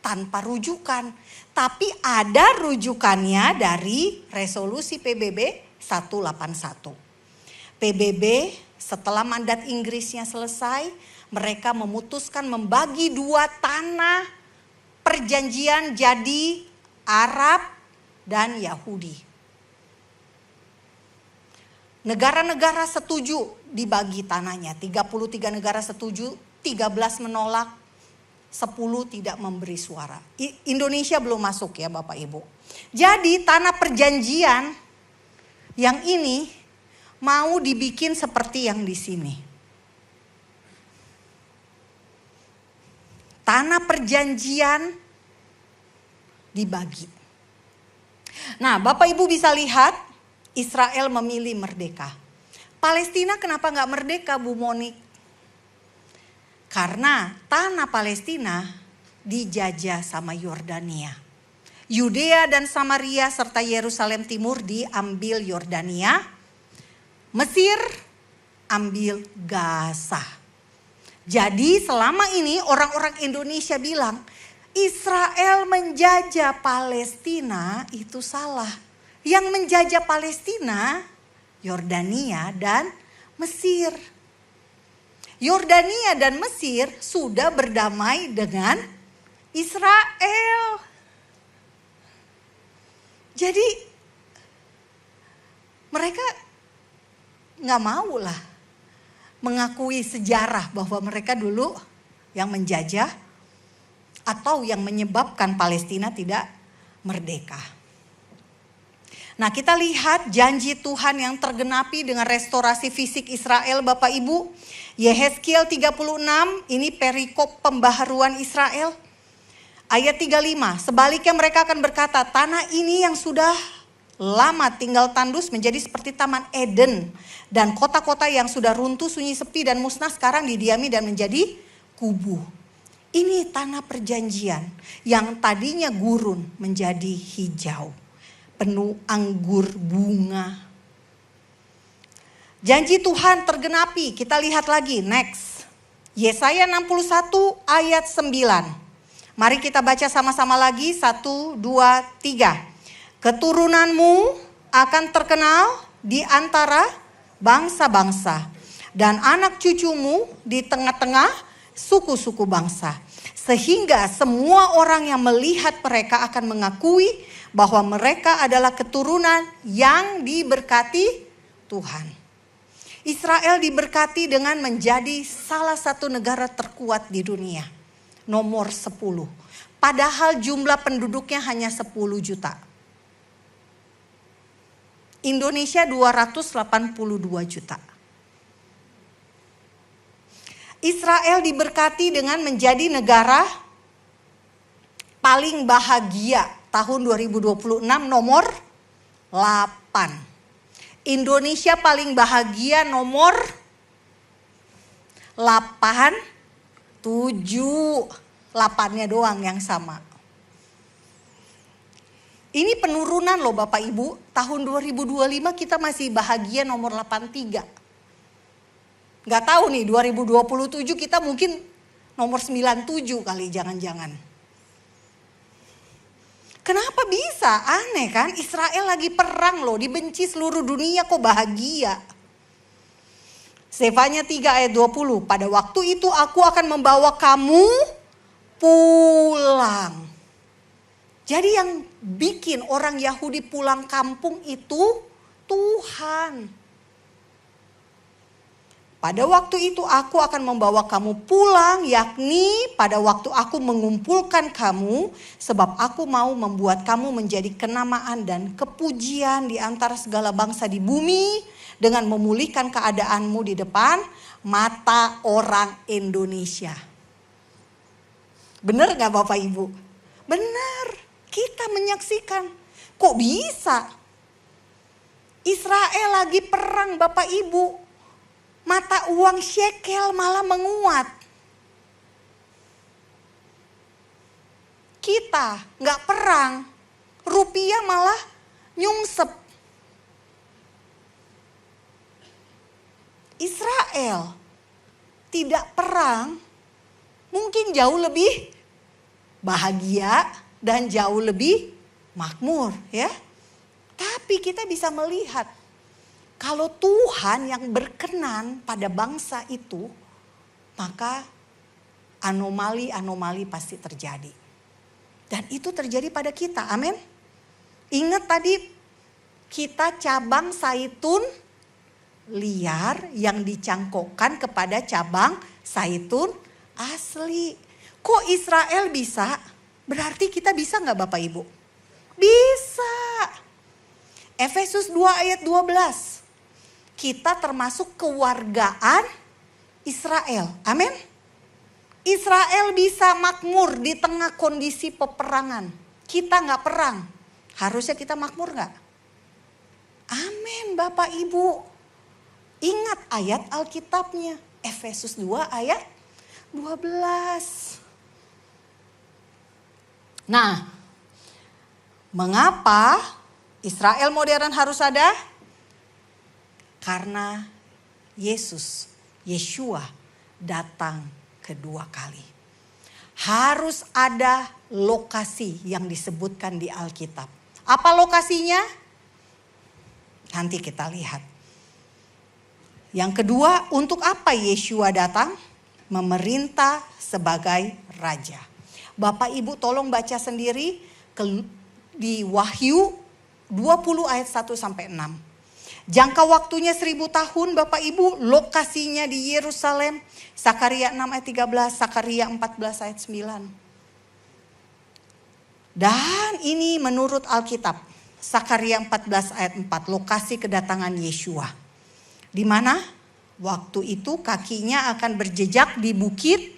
tanpa rujukan. Tapi ada rujukannya dari resolusi PBB 181. PBB setelah mandat Inggrisnya selesai, mereka memutuskan membagi dua tanah perjanjian jadi Arab dan Yahudi. Negara-negara setuju dibagi tanahnya. 33 negara setuju, 13 menolak, 10 tidak memberi suara. Indonesia belum masuk ya Bapak Ibu. Jadi tanah perjanjian yang ini mau dibikin seperti yang di sini. Tanah perjanjian dibagi. Nah, Bapak Ibu bisa lihat Israel memilih merdeka. Palestina kenapa nggak merdeka, Bu Monik? Karena tanah Palestina dijajah sama Yordania. Yudea dan Samaria serta Yerusalem Timur diambil Yordania. Mesir ambil Gaza. Jadi selama ini orang-orang Indonesia bilang Israel menjajah Palestina itu salah. Yang menjajah Palestina Yordania dan Mesir. Yordania dan Mesir sudah berdamai dengan Israel. Jadi mereka nggak mau lah mengakui sejarah bahwa mereka dulu yang menjajah atau yang menyebabkan Palestina tidak merdeka. Nah, kita lihat janji Tuhan yang tergenapi dengan restorasi fisik Israel Bapak Ibu. Yehezkiel 36 ini perikop pembaharuan Israel. Ayat 35, sebaliknya mereka akan berkata, tanah ini yang sudah lama tinggal tandus menjadi seperti Taman Eden. Dan kota-kota yang sudah runtuh, sunyi, sepi dan musnah sekarang didiami dan menjadi kubu. Ini tanah perjanjian yang tadinya gurun menjadi hijau. Penuh anggur bunga. Janji Tuhan tergenapi. Kita lihat lagi next. Yesaya 61 ayat 9. Mari kita baca sama-sama lagi. 1, 2, 3. Keturunanmu akan terkenal di antara bangsa-bangsa. Dan anak cucumu di tengah-tengah suku-suku bangsa. Sehingga semua orang yang melihat mereka akan mengakui bahwa mereka adalah keturunan yang diberkati Tuhan. Israel diberkati dengan menjadi salah satu negara terkuat di dunia. Nomor 10. Padahal jumlah penduduknya hanya 10 juta. Indonesia 282 juta. Israel diberkati dengan menjadi negara paling bahagia tahun 2026 nomor 8. Indonesia paling bahagia nomor 8, 7. 8-nya doang yang sama. Ini penurunan loh Bapak Ibu. Tahun 2025 kita masih bahagia nomor 83. Gak tahu nih 2027 kita mungkin nomor 97 kali jangan-jangan. Kenapa bisa? Aneh kan? Israel lagi perang loh, dibenci seluruh dunia kok bahagia. Sefanya 3 ayat 20. Pada waktu itu aku akan membawa kamu pulang. Jadi yang bikin orang Yahudi pulang kampung itu Tuhan. Pada waktu itu aku akan membawa kamu pulang, yakni pada waktu aku mengumpulkan kamu, sebab aku mau membuat kamu menjadi kenamaan dan kepujian di antara segala bangsa di bumi, dengan memulihkan keadaanmu di depan mata orang Indonesia. Benar gak Bapak Ibu? Benar, kita menyaksikan. Kok bisa? Israel lagi perang Bapak Ibu. Mata uang shekel malah menguat. Kita gak perang, rupiah malah nyungsep. Israel tidak perang, mungkin jauh lebih bahagia dan jauh lebih makmur ya. Tapi kita bisa melihat kalau Tuhan yang berkenan pada bangsa itu, maka anomali-anomali pasti terjadi. Dan itu terjadi pada kita, amin. Ingat tadi kita cabang zaitun liar yang dicangkokkan kepada cabang zaitun asli. Kok Israel bisa? Berarti kita bisa gak Bapak Ibu? Bisa. Efesus 2 ayat 12. Kita termasuk kewargaan Israel. Amin. Israel bisa makmur di tengah kondisi peperangan. Kita gak perang. Harusnya kita makmur gak? Amin Bapak Ibu. Ingat ayat Alkitabnya. Efesus 2 ayat 12. Nah, mengapa Israel modern harus ada? Karena Yeshua datang kedua kali. Harus ada lokasi yang disebutkan di Alkitab. Apa lokasinya? Nanti kita lihat. Yang kedua, untuk apa Yeshua datang? Memerintah sebagai raja. Bapak Ibu tolong baca sendiri di Wahyu 20 ayat 1 sampai 6. Jangka waktunya 1000 tahun Bapak Ibu, lokasinya di Yerusalem. Sakaria 6 ayat 13, Sakaria 14 ayat 9. Dan ini menurut Alkitab, Sakaria 14 ayat 4, lokasi kedatangan Yeshua. Di mana? Waktu itu kakinya akan berjejak di Bukit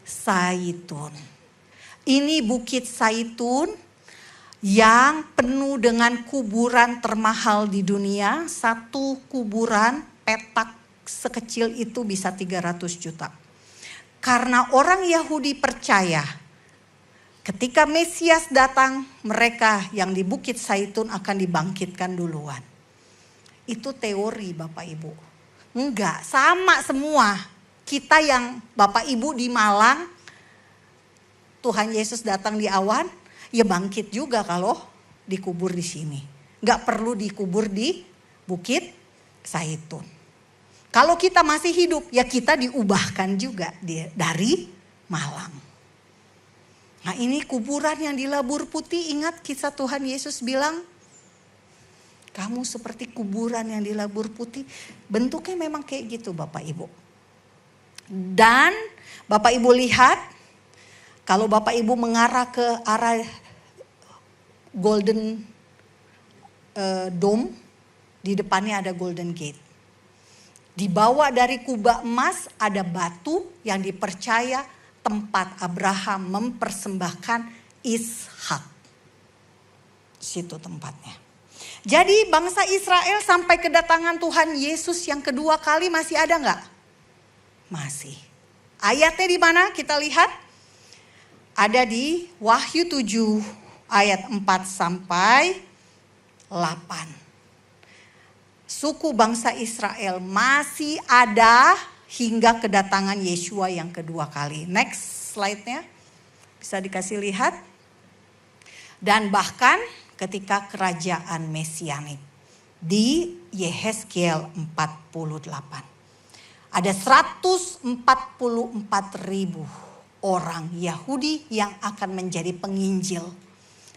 Zaitun. Ini Bukit Zaitun yang penuh dengan kuburan termahal di dunia. Satu kuburan petak sekecil itu bisa 300 juta. Karena orang Yahudi percaya ketika Mesias datang, mereka yang di Bukit Zaitun akan dibangkitkan duluan. Itu teori Bapak Ibu. Enggak, sama semua. Kita yang Bapak Ibu di Malang, Tuhan Yesus datang di awan, ya bangkit juga kalau dikubur di sini. Gak perlu dikubur di Bukit Zaitun. Kalau kita masih hidup, ya kita diubahkan juga dari Malang. Nah ini kuburan yang di Labur Putih, ingat kisah Tuhan Yesus bilang, kamu seperti kuburan yang di Labur Putih. Bentuknya memang kayak gitu Bapak Ibu. Dan Bapak Ibu lihat, kalau Bapak Ibu mengarah ke arah Golden Dome, di depannya ada Golden Gate. Dibawa dari kubah emas ada batu yang dipercaya tempat Abraham mempersembahkan Ishak. Situ tempatnya. Jadi bangsa Israel sampai kedatangan Tuhan Yesus yang kedua kali masih ada nggak? Masih. Ayatnya di mana? Kita lihat. Ada di Wahyu 7 ayat 4 sampai 8. Suku bangsa Israel masih ada hingga kedatangan Yeshua yang kedua kali. Next slide-nya. Bisa dikasih lihat. Dan bahkan ketika kerajaan Mesianik di Yehezkiel 48. Ada 144.000 orang Yahudi yang akan menjadi penginjil.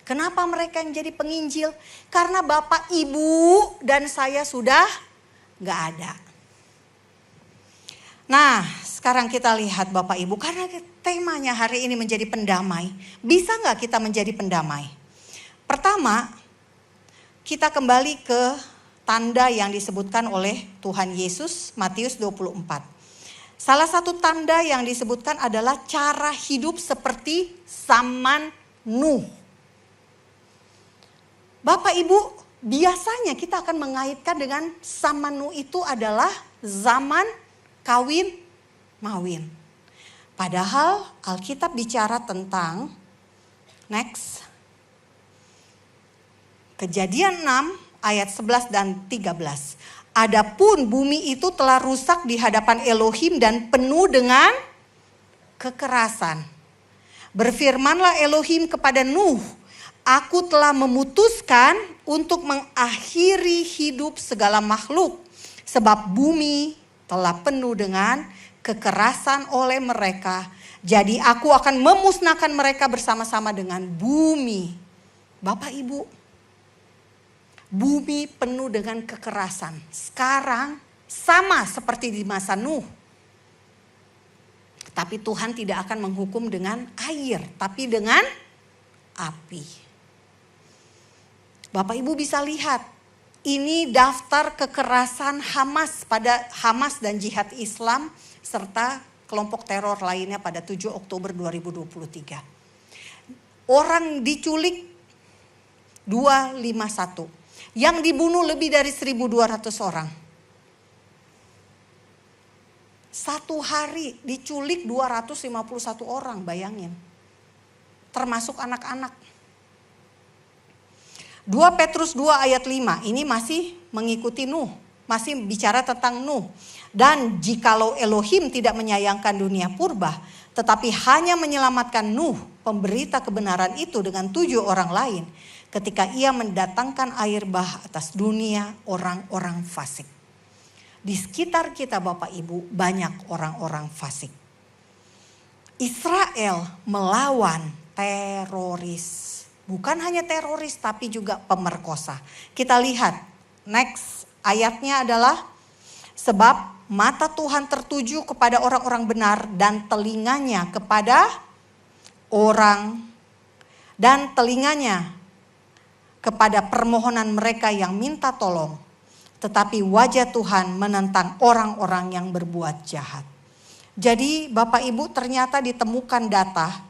Kenapa mereka yang jadi penginjil? Karena Bapak, Ibu, dan saya sudah gak ada. Nah, sekarang kita lihat Bapak Ibu, karena temanya hari ini menjadi pendamai. Bisa nggak kita menjadi pendamai? Pertama, kita kembali ke tanda yang disebutkan oleh Tuhan Yesus, Matius 24. Salah satu tanda yang disebutkan adalah cara hidup seperti zaman Nuh. Bapak Ibu, biasanya kita akan mengaitkan dengan zaman Nuh itu adalah zaman kawin mawin. Padahal Alkitab bicara tentang Kejadian 6 ayat 11 dan 13. Adapun bumi itu telah rusak di hadapan Elohim dan penuh dengan kekerasan. Berfirmanlah Elohim kepada Nuh, aku telah memutuskan untuk mengakhiri hidup segala makhluk, sebab bumi telah penuh dengan kekerasan oleh mereka. Jadi aku akan memusnahkan mereka bersama-sama dengan bumi. Bapak Ibu, bumi penuh dengan kekerasan. Sekarang sama seperti di masa Nuh. Tapi Tuhan tidak akan menghukum dengan air, tapi dengan api. Bapak Ibu bisa lihat, ini daftar kekerasan Hamas dan Jihad Islam serta kelompok teror lainnya pada 7 Oktober 2023. Orang diculik 251. Yang dibunuh lebih dari 1.200 orang. Satu hari diculik 251 orang, bayangin. Termasuk anak-anak. 2 Petrus 2 ayat 5, ini masih mengikuti Nuh. Masih bicara tentang Nuh. Dan jikalau Elohim tidak menyayangkan dunia purba, tetapi hanya menyelamatkan Nuh, pemberita kebenaran itu dengan 7 orang lain, ketika ia mendatangkan air bah atas dunia orang-orang fasik. Di sekitar kita Bapak Ibu banyak orang-orang fasik. Israel melawan teroris. Bukan hanya teroris tapi juga pemerkosa. Kita lihat ayatnya adalah, sebab mata Tuhan tertuju kepada orang-orang benar dan telinganya kepada permohonan mereka yang minta tolong. Tetapi wajah Tuhan menentang orang-orang yang berbuat jahat. Jadi Bapak Ibu, ternyata ditemukan data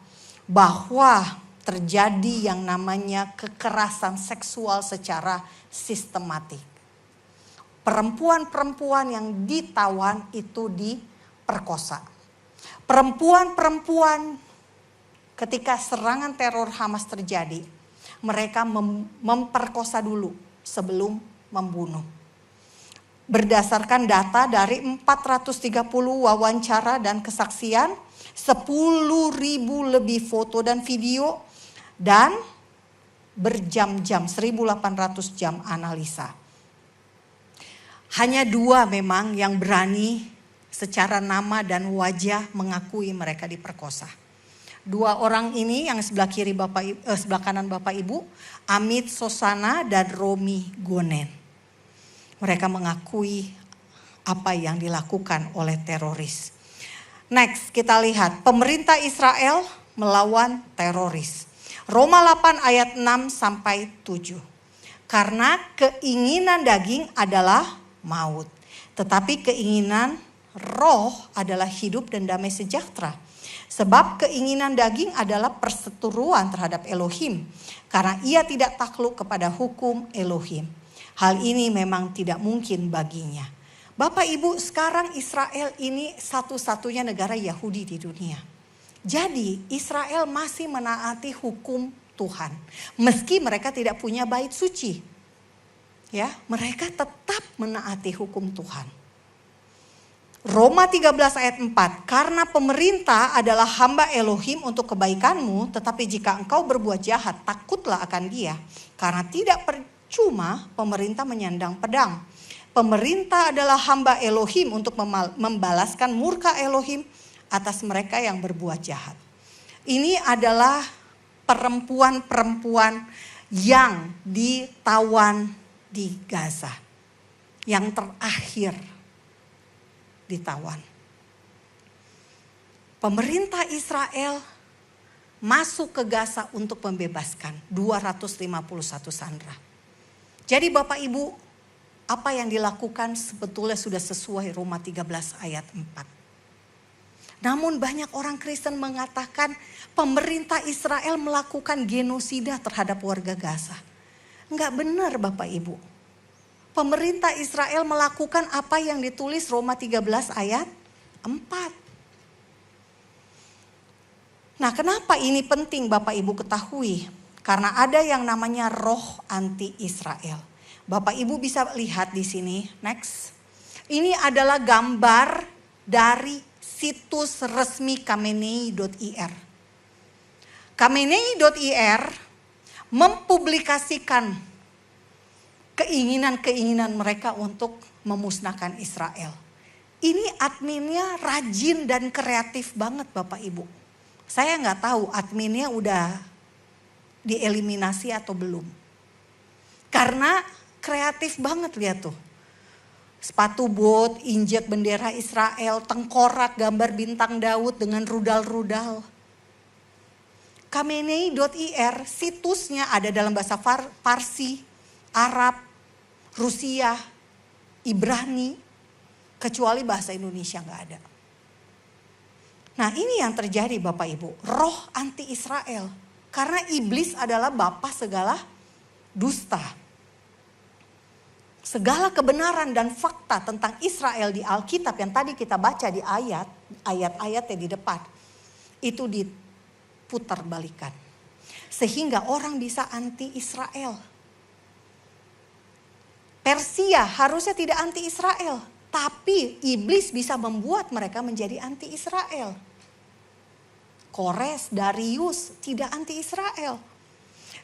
bahwa terjadi yang namanya kekerasan seksual secara sistematik. Perempuan-perempuan yang ditawan itu diperkosa. Perempuan-perempuan ketika serangan teror Hamas terjadi, mereka memperkosa dulu sebelum membunuh. Berdasarkan data dari 430 wawancara dan kesaksian, 10.000 lebih foto dan video, dan berjam-jam 1.800 jam analisa. Hanya 2 memang yang berani secara nama dan wajah mengakui mereka diperkosa. 2 orang ini yang sebelah kanan Bapak Ibu, Amit Sosana dan Romi Gonen. Mereka mengakui apa yang dilakukan oleh teroris. Kita lihat pemerintah Israel melawan teroris. Roma 8 ayat 6 sampai 7. Karena keinginan daging adalah maut, tetapi keinginan roh adalah hidup dan damai sejahtera. Sebab keinginan daging adalah perseteruan terhadap Elohim, karena ia tidak takluk kepada hukum Elohim. Hal ini memang tidak mungkin baginya. Bapak Ibu, sekarang Israel ini satu-satunya negara Yahudi di dunia. Jadi Israel masih menaati hukum Tuhan. Meski mereka tidak punya bait suci. Ya, mereka tetap menaati hukum Tuhan. Roma 13 ayat 4. Karena pemerintah adalah hamba Elohim untuk kebaikanmu, tetapi jika engkau berbuat jahat, takutlah akan dia. Karena tidak percuma pemerintah menyandang pedang. Pemerintah adalah hamba Elohim untuk membalaskan murka Elohim atas mereka yang berbuat jahat. Ini adalah perempuan-perempuan yang ditawan di Gaza. Yang terakhir ditawan. Pemerintah Israel masuk ke Gaza untuk membebaskan 251 sandera. Jadi Bapak Ibu, apa yang dilakukan sebetulnya sudah sesuai Roma 13 ayat 4. Namun banyak orang Kristen mengatakan pemerintah Israel melakukan genosida terhadap warga Gaza. Enggak benar Bapak Ibu. Pemerintah Israel melakukan apa yang ditulis Roma 13 ayat 4. Nah, kenapa ini penting Bapak Ibu ketahui? Karena ada yang namanya roh anti-Israel. Bapak Ibu bisa lihat di sini, next. Ini adalah gambar dari situs resmi Khamenei.ir. Khamenei.ir mempublikasikan keinginan-keinginan mereka untuk memusnahkan Israel. Ini adminnya rajin dan kreatif banget Bapak Ibu. Saya nggak tahu adminnya udah dieliminasi atau belum. Karena kreatif banget lihat tuh. Sepatu bot, injek bendera Israel, tengkorak gambar bintang Daud dengan rudal-rudal. Khamenei.ir situsnya ada dalam bahasa Farsi, Arab, Rusia, Ibrani, kecuali bahasa Indonesia nggak ada. Nah ini yang terjadi Bapak Ibu, roh anti-Israel. Karena iblis adalah bapa segala dusta. Segala kebenaran dan fakta tentang Israel di Alkitab yang tadi kita baca di ayat-ayatnya di depan. Itu diputar balikan. Sehingga orang bisa anti-Israel. Persia harusnya tidak anti-Israel. Tapi iblis bisa membuat mereka menjadi anti-Israel. Kores, Darius tidak anti-Israel.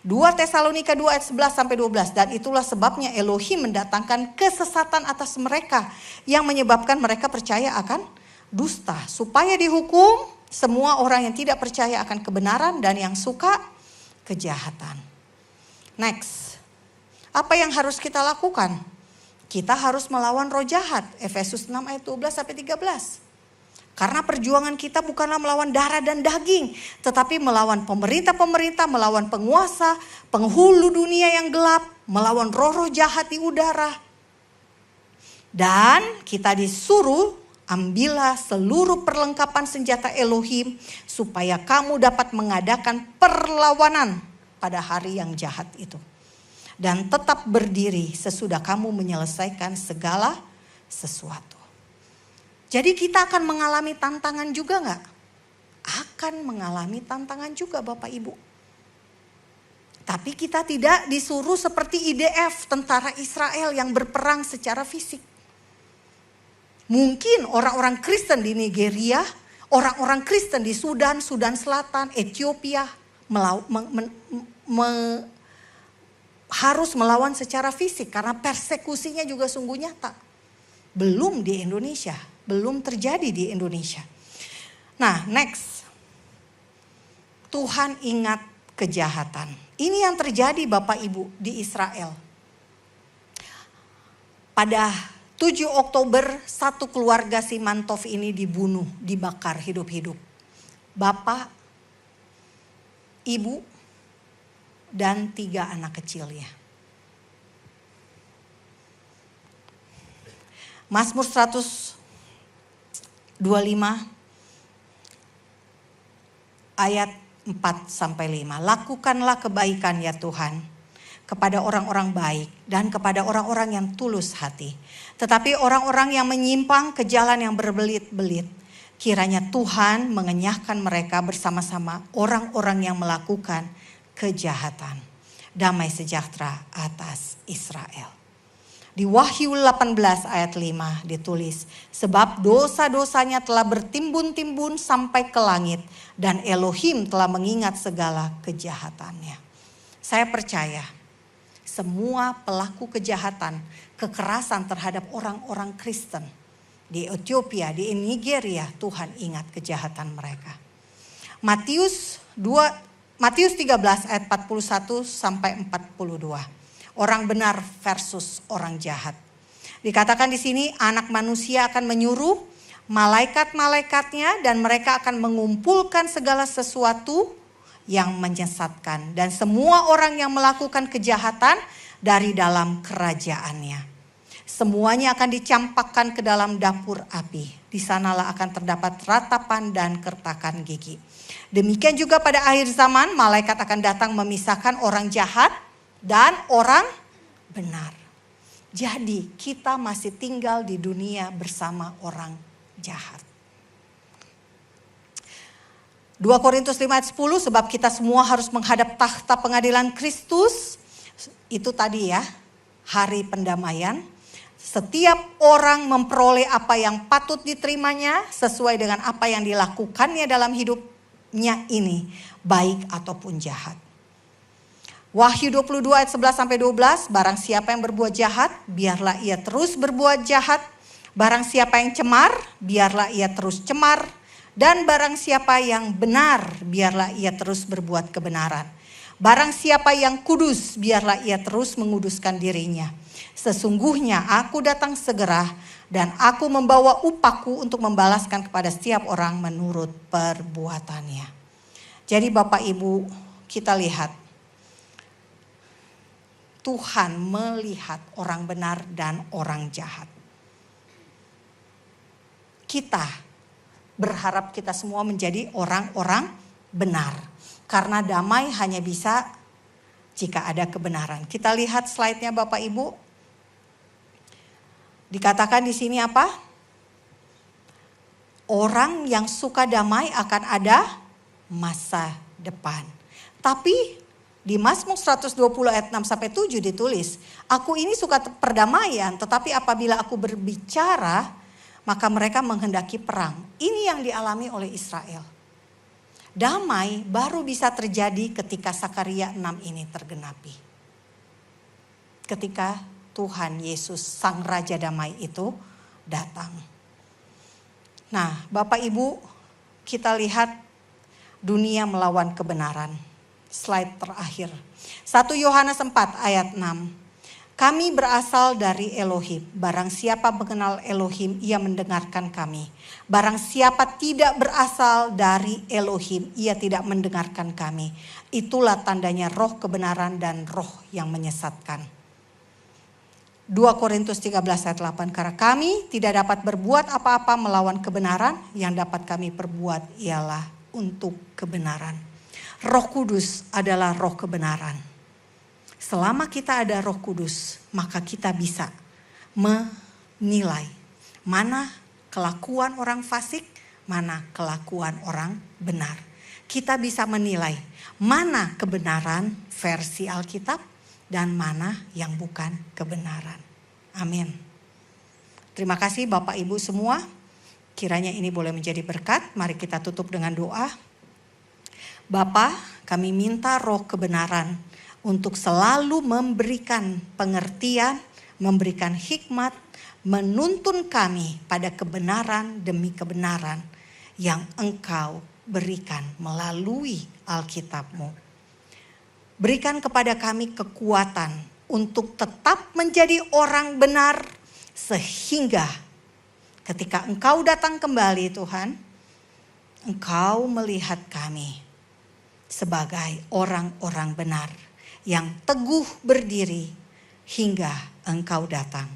2 Tesalonika 2 ayat 11 sampai 12. Dan itulah sebabnya Elohim mendatangkan kesesatan atas mereka yang menyebabkan mereka percaya akan dusta. Supaya dihukum semua orang yang tidak percaya akan kebenaran dan yang suka kejahatan. Next. Apa yang harus kita lakukan? Kita harus melawan roh jahat. Efesus 6 ayat 12 sampai 13. Karena perjuangan kita bukanlah melawan darah dan daging. Tetapi melawan pemerintah-pemerintah, melawan penguasa, penghulu dunia yang gelap. Melawan roh-roh jahat di udara. Dan kita disuruh ambillah seluruh perlengkapan senjata Elohim. Supaya kamu dapat mengadakan perlawanan pada hari yang jahat itu. Dan tetap berdiri sesudah kamu menyelesaikan segala sesuatu. Jadi kita akan mengalami tantangan juga gak? Akan mengalami tantangan juga Bapak Ibu. Tapi kita tidak disuruh seperti IDF, tentara Israel yang berperang secara fisik. Mungkin orang-orang Kristen di Nigeria, orang-orang Kristen di Sudan, Sudan Selatan, Ethiopia harus melawan secara fisik karena persekusinya juga sungguh nyata. Belum di Indonesia, belum terjadi di Indonesia. Nah, next. Tuhan ingat kejahatan. Ini yang terjadi Bapak Ibu di Israel. Pada 7 Oktober satu keluarga Simantov ini dibunuh, dibakar hidup-hidup. Bapak, ibu, dan 3 anak kecilnya. Mazmur 125 ayat 4 sampai 5. Lakukanlah kebaikan ya Tuhan kepada orang-orang baik dan kepada orang-orang yang tulus hati. Tetapi orang-orang yang menyimpang ke jalan yang berbelit-belit, kiranya Tuhan mengenyahkan mereka bersama-sama orang-orang yang melakukan kejahatan. Damai sejahtera atas Israel. Di Wahyu 18 ayat 5 ditulis, sebab dosa-dosanya telah bertimbun-timbun sampai ke langit dan Elohim telah mengingat segala kejahatannya. Saya percaya semua pelaku kejahatan, kekerasan terhadap orang-orang Kristen di Ethiopia, di Nigeria, Tuhan ingat kejahatan mereka. Matius 13 ayat 41 sampai 42. Orang benar versus orang jahat. Dikatakan di sini anak manusia akan menyuruh malaikat-malaikatnya dan mereka akan mengumpulkan segala sesuatu yang menyesatkan dan semua orang yang melakukan kejahatan dari dalam kerajaannya. Semuanya akan dicampakkan ke dalam dapur api. Di sanalah akan terdapat ratapan dan kertakan gigi. Demikian juga pada akhir zaman malaikat akan datang memisahkan orang jahat dan orang benar. Jadi kita masih tinggal di dunia bersama orang jahat. 2 Korintus 5 ayat 10, sebab kita semua harus menghadap takhta pengadilan Kristus. Itu tadi ya, hari pendamaian. Setiap orang memperoleh apa yang patut diterimanya sesuai dengan apa yang dilakukannya dalam hidupnya ini, baik ataupun jahat. Wahyu 22 ayat 11 sampai 12, barang siapa yang berbuat jahat, biarlah ia terus berbuat jahat. Barang siapa yang cemar, biarlah ia terus cemar. Dan barang siapa yang benar, biarlah ia terus berbuat kebenaran. Barang siapa yang kudus, biarlah ia terus menguduskan dirinya. Sesungguhnya aku datang segera dan aku membawa upahku untuk membalaskan kepada setiap orang menurut perbuatannya. Jadi Bapak Ibu, kita lihat. Tuhan melihat orang benar dan orang jahat. Kita berharap kita semua menjadi orang-orang benar. Karena damai hanya bisa jika ada kebenaran. Kita lihat slide-nya Bapak Ibu. Dikatakan di sini apa? Orang yang suka damai akan ada masa depan. Tapi di Mazmur 120 ayat 6 sampai 7 ditulis, aku ini suka perdamaian, tetapi apabila aku berbicara, maka mereka menghendaki perang. Ini yang dialami oleh Israel. Damai baru bisa terjadi ketika Sakaria 6 ini tergenapi. Ketika Tuhan Yesus Sang Raja Damai itu datang. Nah, Bapak Ibu, kita lihat dunia melawan kebenaran. Slide terakhir. 1 Yohanes 4 ayat 6. Kami berasal dari Elohim. Barang siapa mengenal Elohim, ia mendengarkan kami. Barang siapa tidak berasal dari Elohim, ia tidak mendengarkan kami. Itulah tandanya roh kebenaran dan roh yang menyesatkan. 2 Korintus 13 ayat 8. Karena kami tidak dapat berbuat apa-apa melawan kebenaran, yang dapat kami perbuat ialah untuk kebenaran. Roh Kudus adalah roh kebenaran. Selama kita ada Roh Kudus, maka kita bisa menilai mana kelakuan orang fasik, mana kelakuan orang benar. Kita bisa menilai mana kebenaran versi Alkitab dan mana yang bukan kebenaran. Amin. Terima kasih Bapak Ibu semua. Kiranya ini boleh menjadi berkat. Mari kita tutup dengan doa. Bapa, kami minta roh kebenaran untuk selalu memberikan pengertian, memberikan hikmat, menuntun kami pada kebenaran demi kebenaran yang Engkau berikan melalui Alkitab-Mu. Berikan kepada kami kekuatan untuk tetap menjadi orang benar sehingga ketika Engkau datang kembali Tuhan, Engkau melihat kami sebagai orang-orang benar yang teguh berdiri hingga Engkau datang.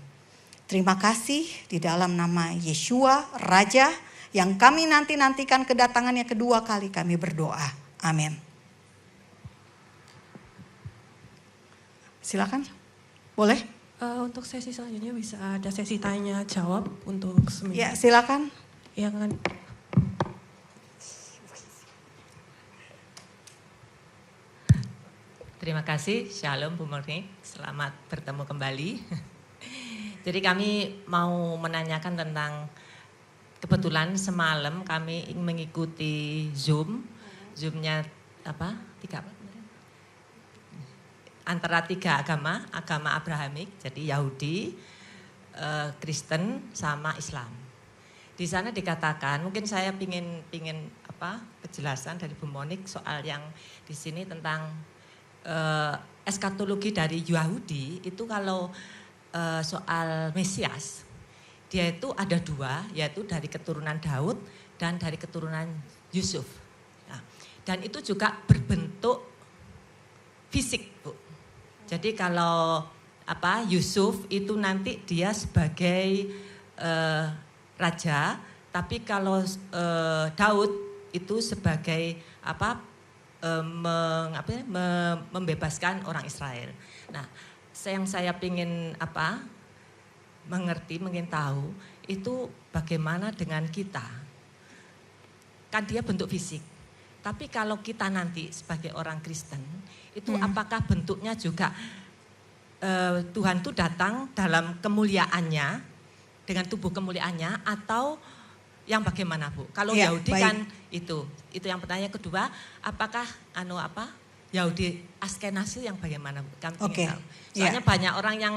Terima kasih di dalam nama Yeshua, Raja yang kami nantikan kedatangannya kedua kali kami berdoa. Amin. Silakan, boleh? Untuk sesi selanjutnya bisa ada sesi tanya jawab untuk semua. Ya, silakan. Ya kan. Terima kasih, Shalom Bu Murni, selamat bertemu kembali. Jadi kami mau menanyakan tentang, kebetulan semalam kami mengikuti Zoom-nya apa? Antara tiga agama Abrahamik, jadi Yahudi, Kristen sama Islam. Di sana dikatakan, mungkin saya pingin kejelasan dari Bu Monik soal yang di sini tentang eskatologi dari Yahudi itu kalau soal Mesias dia itu ada dua, yaitu dari keturunan Daud dan dari keturunan Yusuf. Nah, dan itu juga berbentuk fisik, Bu. Jadi kalau Yusuf itu nanti dia sebagai raja, tapi kalau Daud itu sebagai membebaskan orang Israel. Nah, yang saya ingin mengerti, ingin tahu itu bagaimana dengan kita. Kan dia bentuk fisik. Tapi kalau kita nanti sebagai orang Kristen, itu apakah bentuknya juga Tuhan itu datang dalam kemuliaannya, dengan tubuh kemuliaannya, atau yang bagaimana, Bu? Kalau ya, Yahudi baik. Kan itu yang pertanyaan kedua, apakah Yahudi Askenazi yang bagaimana, Bu? Kan okay. Soalnya banyak orang yang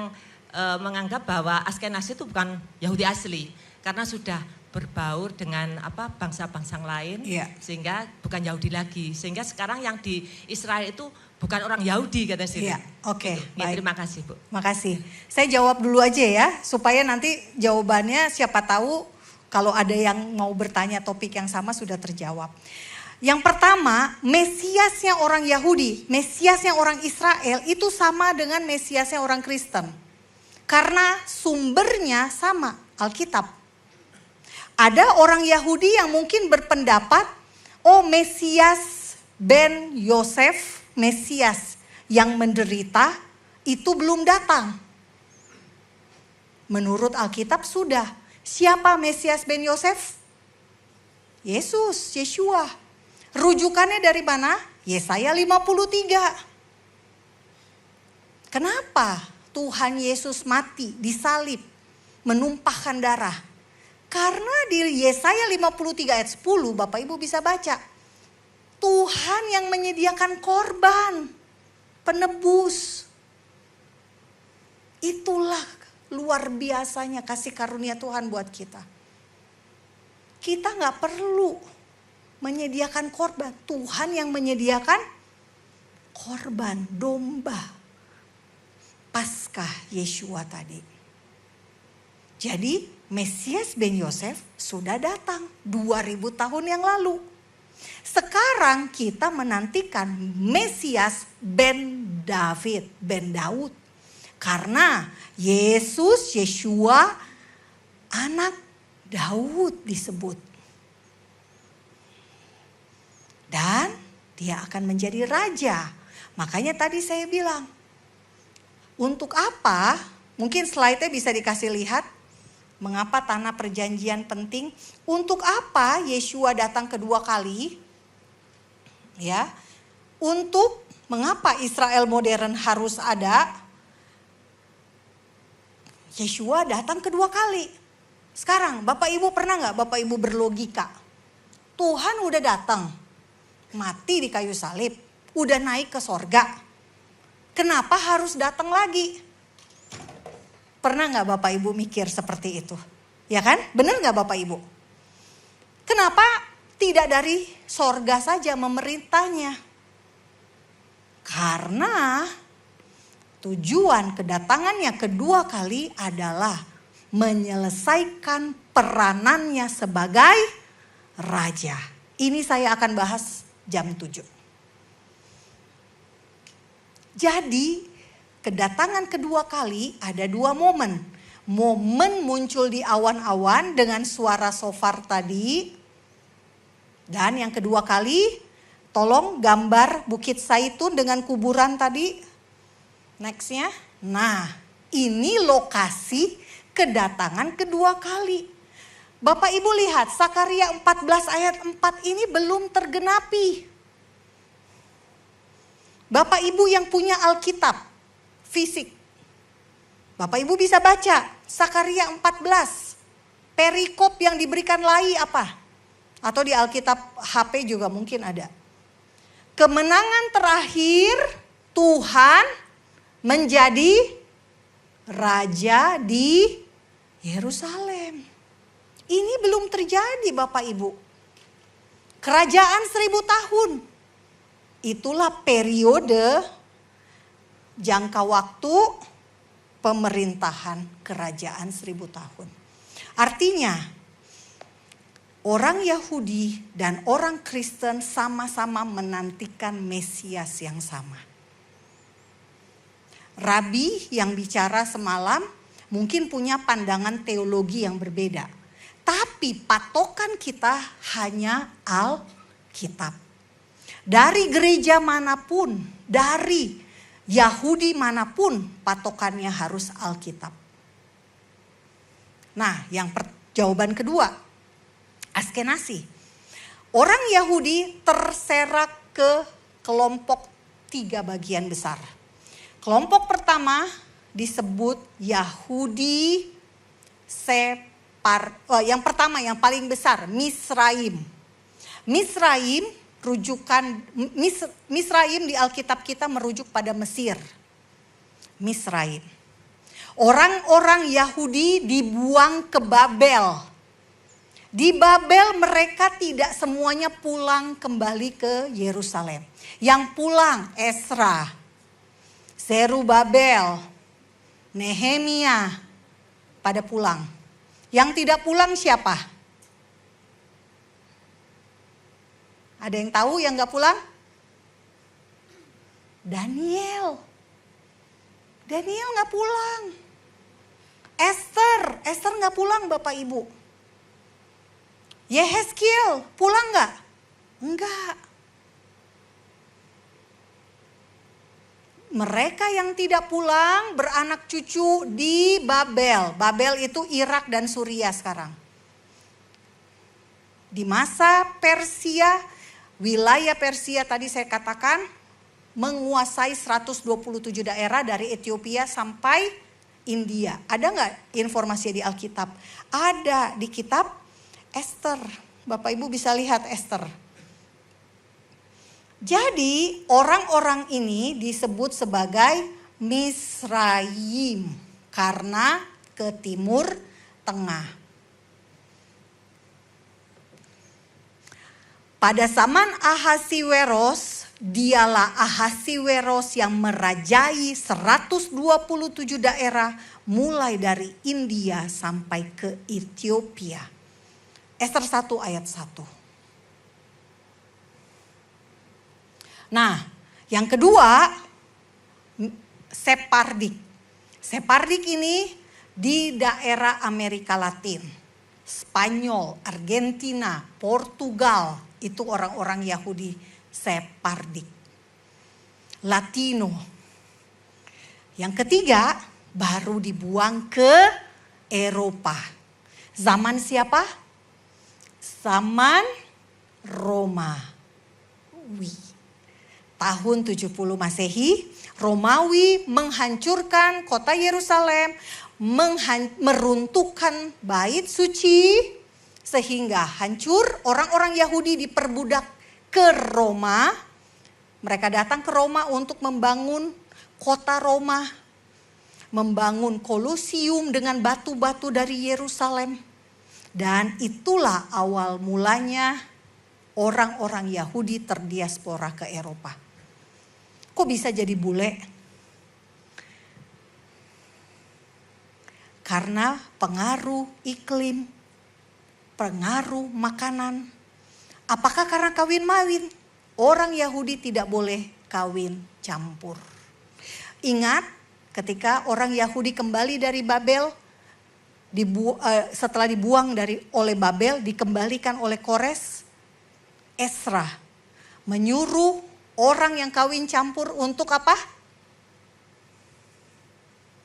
menganggap bahwa Askenazi itu bukan Yahudi asli karena sudah berbaur dengan bangsa-bangsa lain, sehingga bukan Yahudi lagi. Sehingga sekarang yang di Israel itu bukan orang Yahudi kata sini. Oke. Baik. Terima kasih, Bu. Makasih. Saya jawab dulu aja ya, supaya nanti jawabannya siapa tahu kalau ada yang mau bertanya topik yang sama sudah terjawab. Yang pertama, Mesiasnya orang Yahudi, Mesiasnya orang Israel itu sama dengan Mesiasnya orang Kristen. Karena sumbernya sama, Alkitab. Ada orang Yahudi yang mungkin berpendapat, Mesias ben Yosef, Mesias yang menderita itu belum datang. Menurut Alkitab sudah. Siapa Mesias ben Yosef? Yesus, Yeshua. Rujukannya dari mana? Yesaya 53. Kenapa Tuhan Yesus mati, disalib, menumpahkan darah? Karena di Yesaya 53 ayat 10, Bapak Ibu bisa baca. Tuhan yang menyediakan korban, penebus. Itulah luar biasanya kasih karunia Tuhan buat kita. Kita gak perlu menyediakan korban. Tuhan yang menyediakan korban, domba. Paskah Yeshua tadi. Jadi Mesias ben Yosef sudah datang 2000 tahun yang lalu. Sekarang kita menantikan Mesias ben David, ben Daud. Karena Yesus, Yeshua, anak Daud disebut. Dan dia akan menjadi raja. Makanya tadi saya bilang, untuk apa? Mungkin slide-nya bisa dikasih lihat. Mengapa tanah perjanjian penting? Untuk apa Yeshua datang kedua kali? Ya, untuk mengapa Israel modern harus ada? Yeshua datang kedua kali. Sekarang Bapak Ibu pernah nggak Bapak Ibu berlogika? Tuhan udah datang, mati di kayu salib, udah naik ke sorga. Kenapa harus datang lagi? Pernah nggak Bapak Ibu mikir seperti itu? Ya kan? Benar nggak Bapak Ibu? Kenapa tidak dari sorga saja memerintahnya? Karena tujuan kedatangannya kedua kali adalah menyelesaikan peranannya sebagai raja. Ini saya akan bahas jam 7. Jadi kedatangan kedua kali ada 2 momen. Momen muncul di awan-awan dengan suara shofar tadi. Dan yang kedua kali, tolong gambar Bukit Zaitun dengan kuburan tadi. Nextnya. Nah, ini lokasi kedatangan kedua kali. Bapak Ibu lihat, Sakaria 14 ayat 4 ini belum tergenapi. Bapak Ibu yang punya Alkitab fisik, Bapak Ibu bisa baca Sakaria 14. Perikop yang diberikan Lai apa? Atau di Alkitab HP juga mungkin ada. Kemenangan terakhir Tuhan menjadi raja di Yerusalem. Ini belum terjadi Bapak Ibu. Kerajaan 1000 tahun. Itulah periode jangka waktu pemerintahan kerajaan 1000 tahun. Artinya, orang Yahudi dan orang Kristen sama-sama menantikan Mesias yang sama. Rabi yang bicara semalam mungkin punya pandangan teologi yang berbeda. Tapi patokan kita hanya Alkitab. Dari gereja manapun, dari Yahudi manapun, patokannya harus Alkitab. Nah, jawaban kedua, Askenasi. Orang Yahudi terserak ke kelompok 3 bagian besar. Kelompok pertama disebut Yahudi yang pertama yang paling besar, Misraim. Misraim di Alkitab kita merujuk pada Mesir. Misraim. Orang-orang Yahudi dibuang ke Babel. Di Babel mereka tidak semuanya pulang kembali ke Yerusalem. Yang pulang Esra, Zerubabel, Nehemia pada pulang. Yang tidak pulang siapa? Ada yang tahu yang gak pulang? Daniel. Daniel gak pulang. Esther gak pulang Bapak Ibu. Yehezkiel pulang gak? Enggak. Mereka yang tidak pulang beranak cucu di Babel. Babel itu Irak dan Suriah sekarang. Di masa Persia, wilayah Persia tadi saya katakan menguasai 127 daerah dari Ethiopia sampai India. Ada nggak informasi di Alkitab? Ada di kitab Esther. Bapak Ibu bisa lihat Esther. Jadi orang-orang ini disebut sebagai Misraim karena ke timur tengah. Pada zaman Ahasiweros, dialah Ahasiweros yang merajai 127 daerah mulai dari India sampai ke Ethiopia. Esther 1 ayat 1. Nah, yang kedua, Separdik. Separdik ini di daerah Amerika Latin. Spanyol, Argentina, Portugal, itu orang-orang Yahudi Separdik. Latino. Yang ketiga, baru dibuang ke Eropa. Zaman siapa? Zaman Romawi. Tahun 70 Masehi, Romawi menghancurkan kota Yerusalem, meruntuhkan bait suci, sehingga hancur. Orang-orang Yahudi diperbudak ke Roma. Mereka datang ke Roma untuk membangun kota Roma, membangun Kolosium dengan batu-batu dari Yerusalem. Dan itulah awal mulanya orang-orang Yahudi terdiaspora ke Eropa. Kok bisa jadi bule? Karena pengaruh iklim, pengaruh makanan. Apakah karena kawin-mawin? Orang Yahudi tidak boleh kawin campur. Ingat ketika orang Yahudi kembali dari Babel, setelah dibuang oleh Babel, dikembalikan oleh Kores, Esra menyuruh orang yang kawin campur untuk apa?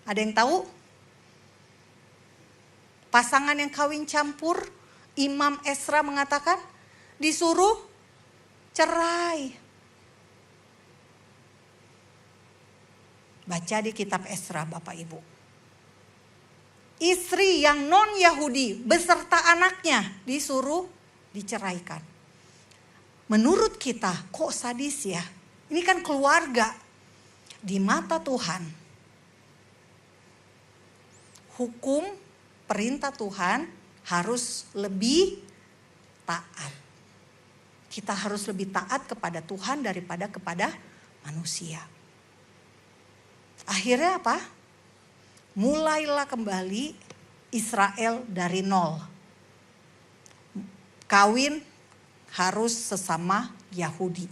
Ada yang tahu? Pasangan yang kawin campur, Imam Esra mengatakan disuruh cerai. Baca di kitab Esra Bapak Ibu. Istri yang non-Yahudi beserta anaknya disuruh diceraikan. Menurut kita kok sadis ya? Ini kan keluarga. Di mata Tuhan, hukum perintah Tuhan harus lebih taat. Kita harus lebih taat kepada Tuhan daripada kepada manusia. Akhirnya apa? Mulailah kembali Israel dari nol. Kawin harus sesama Yahudi.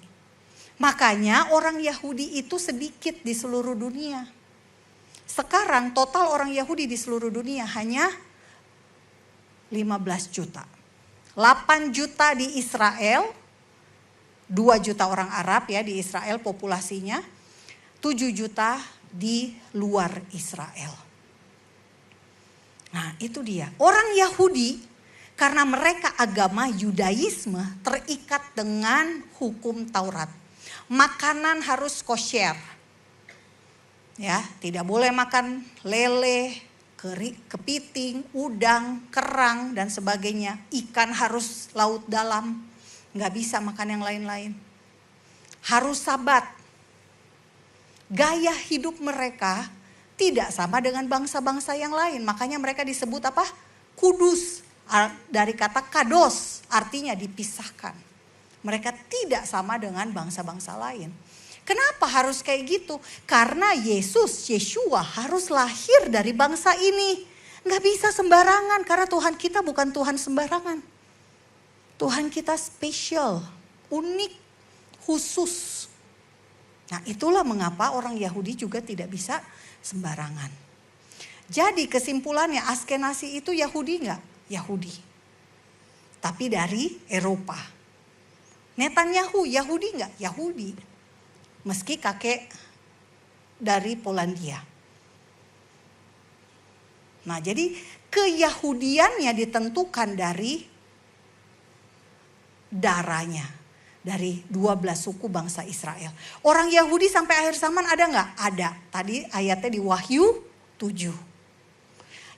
Makanya orang Yahudi itu sedikit di seluruh dunia. Sekarang total orang Yahudi di seluruh dunia hanya 15 juta. 8 juta di Israel, 2 juta orang Arab ya di Israel populasinya, 7 juta di luar Israel. Nah itu dia, orang Yahudi karena mereka agama Yudaisme terikat dengan hukum Taurat. Makanan harus kosher. Ya, tidak boleh makan lele, kepiting, udang, kerang dan sebagainya. Ikan harus laut dalam, nggak bisa makan yang lain-lain. Harus sabat. Gaya hidup mereka tidak sama dengan bangsa-bangsa yang lain. Makanya mereka disebut apa? Kudus. Dari kata kados, artinya dipisahkan. Mereka tidak sama dengan bangsa-bangsa lain. Kenapa harus kayak gitu? Karena Yeshua harus lahir dari bangsa ini. Nggak bisa sembarangan karena Tuhan kita bukan Tuhan sembarangan. Tuhan kita spesial, unik, khusus. Nah itulah mengapa orang Yahudi juga tidak bisa sembarangan. Jadi kesimpulannya Askenasi itu Yahudi nggak? Yahudi. Tapi dari Eropa. Netanyahu Yahudi nggak? Yahudi. Meski kakek dari Polandia. Nah jadi keyahudiannya ditentukan dari darahnya. Dari 12 suku bangsa Israel. Orang Yahudi sampai akhir zaman ada nggak? Ada. Tadi ayatnya di Wahyu 7.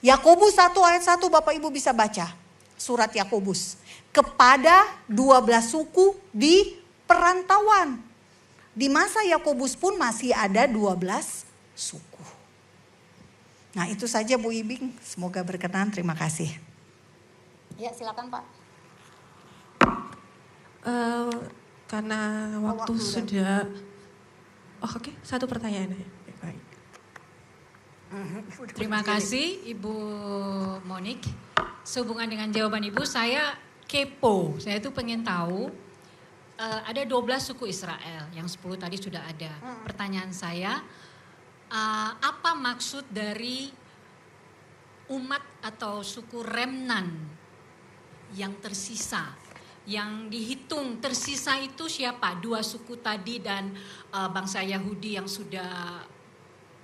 Yakobus 1 ayat 1 Bapak Ibu bisa baca. Surat Yakobus. Kepada 12 suku di perantauan. Di masa Yakobus pun masih ada 12 suku. Nah itu saja Bu Ibing. Semoga berkenan. Terima kasih. Ya silakan Pak. Karena waktu sudah... Oke, satu pertanyaan. Baik. Terima kasih Ibu Monik. Sehubungan dengan jawaban Ibu, saya kepo. Saya tuh pengen tahu, ada 12 suku Israel, yang 10 tadi sudah ada. Pertanyaan saya, apa maksud dari umat atau suku remnan yang tersisa? Yang dihitung tersisa itu siapa? 2 suku tadi dan bangsa Yahudi yang sudah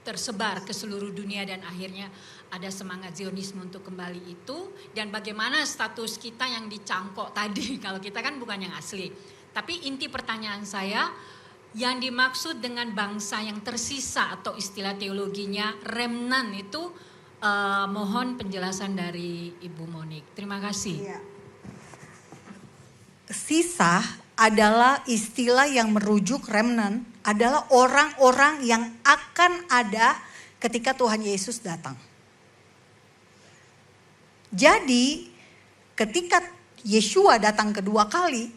tersebar ke seluruh dunia dan akhirnya ada semangat Zionisme untuk kembali itu. Dan bagaimana status kita yang dicangkok tadi, kalau kita kan bukan yang asli. Tapi inti pertanyaan saya, yang dimaksud dengan bangsa yang tersisa atau istilah teologinya remnan itu, mohon penjelasan dari Ibu Monik. Terima kasih. Ya. Sisa adalah istilah yang merujuk remnant, adalah orang-orang yang akan ada ketika Tuhan Yesus datang. Jadi ketika Yeshua datang kedua kali,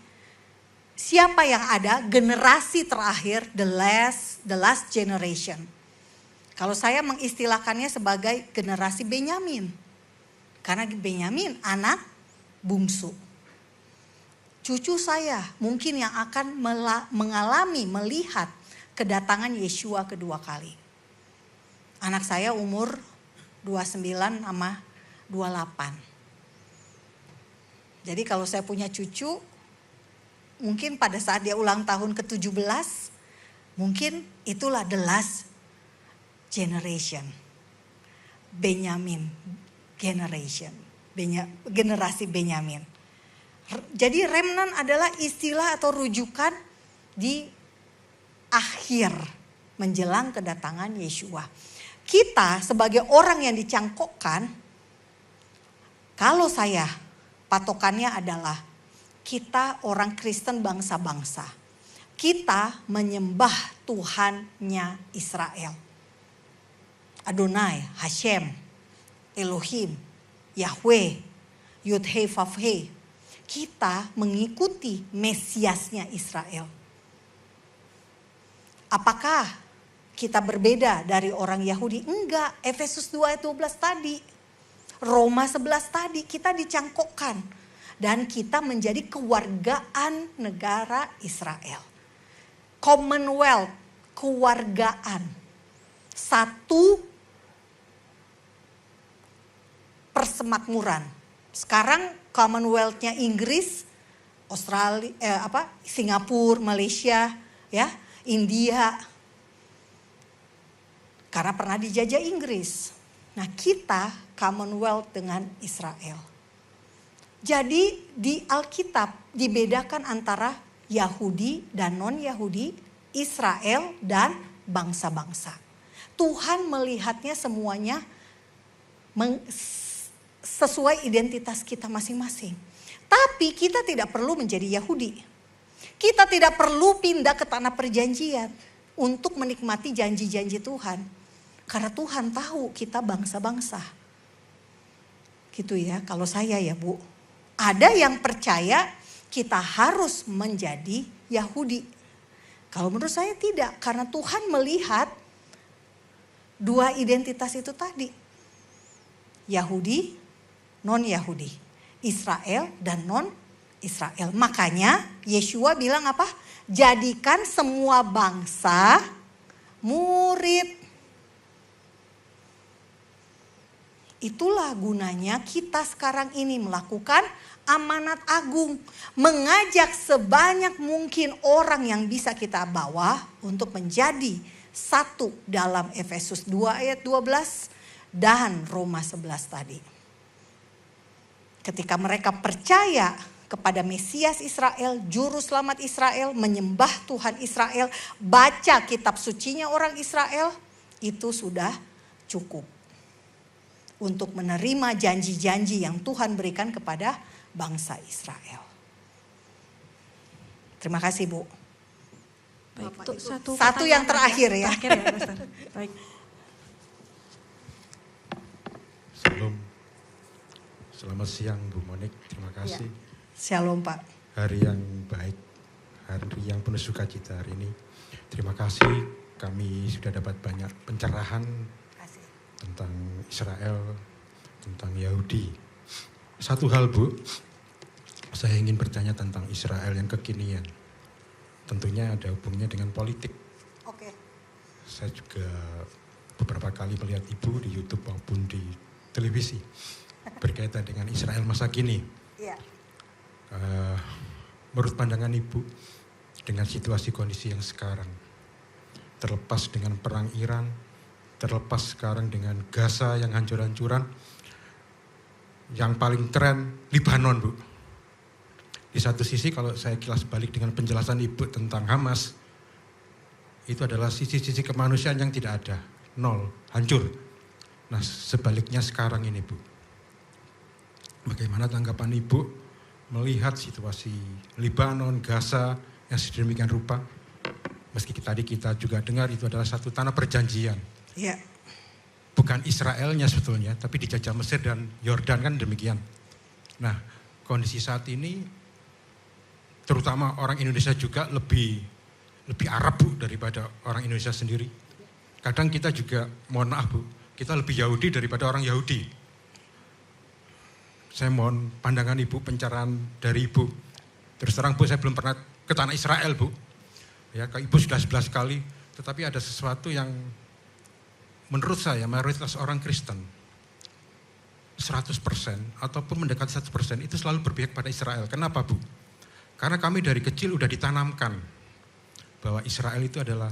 siapa yang ada? Generasi terakhir, the last generation. Kalau saya mengistilahkannya sebagai generasi Benyamin. Karena Benyamin anak bungsu. Cucu saya mungkin yang akan melihat kedatangan Yeshua kedua kali. Anak saya umur 29 sama 28. Jadi kalau saya punya cucu, mungkin pada saat dia ulang tahun ke-17, mungkin itulah the last generation. Benyamin generation. Generasi Benyamin. Jadi remnant adalah istilah atau rujukan di akhir menjelang kedatangan Yeshua. Kita sebagai orang yang dicangkokkan, kalau saya patokannya adalah kita orang Kristen bangsa-bangsa. Kita menyembah Tuhannya Israel. Adonai, Hashem, Elohim, Yahweh, Yud-He, Vav-He. Kita mengikuti Mesiasnya Israel. Apakah kita berbeda dari orang Yahudi? Enggak, Efesus 2 ayat 12 tadi. Roma 11 tadi kita dicangkokkan. Dan kita menjadi kewargaan negara Israel. Commonwealth, kewargaan. Satu persemakmuran. Sekarang Commonwealth-nya Inggris, Australia, Singapura, Malaysia, ya, India. Karena pernah dijajah Inggris. Nah, kita Commonwealth dengan Israel. Jadi di Alkitab dibedakan antara Yahudi dan non-Yahudi, Israel dan bangsa-bangsa. Tuhan melihatnya semuanya sesuai identitas kita masing-masing. Tapi kita tidak perlu menjadi Yahudi. Kita tidak perlu pindah ke tanah perjanjian untuk menikmati janji-janji Tuhan. Karena Tuhan tahu kita bangsa-bangsa. Gitu ya, kalau saya ya Bu. Ada yang percaya kita harus menjadi Yahudi. Kalau menurut saya tidak, karena Tuhan melihat dua identitas itu tadi. Yahudi, non-Yahudi. Israel dan non-Israel. Makanya Yeshua bilang apa? Jadikan semua bangsa murid. Itulah gunanya kita sekarang ini melakukan amanat agung. Mengajak sebanyak mungkin orang yang bisa kita bawa untuk menjadi satu dalam Efesus 2 ayat 12 dan Roma 11 tadi. Ketika mereka percaya kepada Mesias Israel, Juru Selamat Israel, menyembah Tuhan Israel, baca kitab sucinya orang Israel, itu sudah cukup. Untuk menerima janji-janji yang Tuhan berikan kepada bangsa Israel. Terima kasih Bu. Baik, Bapak, untuk satu yang terakhir ya. Terakhir ya, Pastor. Baik. Selamat siang Bu Monik, terima kasih. Ya. Shalom Pak. Hari yang baik, hari yang penuh sukacita hari ini. Terima kasih kami sudah dapat banyak pencerahan tentang Israel, tentang Yahudi. Satu hal Bu, saya ingin bertanya tentang Israel yang kekinian. Tentunya ada hubungannya dengan politik. Oke. Saya juga beberapa kali melihat Ibu di YouTube maupun di televisi berkaitan dengan Israel masa kini. Iya. Menurut pandangan Ibu, dengan situasi kondisi yang sekarang, terlepas dengan perang Iran, terlepas sekarang dengan Gaza yang hancur-hancuran, yang paling tren Libanon Bu. Di satu sisi kalau saya kilas balik dengan penjelasan Ibu tentang Hamas, itu adalah sisi-sisi kemanusiaan yang tidak ada, nol, hancur. Nah sebaliknya sekarang ini Bu, bagaimana tanggapan Ibu melihat situasi Libanon, Gaza yang sedemikian rupa? Meski tadi kita juga dengar itu adalah satu tanah perjanjian. Iya. Bukan Israelnya sebetulnya, tapi dijajah Mesir dan Yordan kan demikian. Nah, kondisi saat ini, terutama orang Indonesia juga lebih Arab Bu daripada orang Indonesia sendiri. Kadang kita juga, mohon maaf Bu, kita lebih Yahudi daripada orang Yahudi. Saya mohon pandangan Ibu, pencerahan dari Ibu. Terus terang Bu, saya belum pernah ke tanah Israel Bu. Ya, Ibu sudah 11 kali, tetapi ada sesuatu yang menurut saya mayoritas orang Kristen 100% ataupun mendekati 100% itu selalu berpihak pada Israel. Kenapa Bu? Karena kami dari kecil udah ditanamkan bahwa Israel itu adalah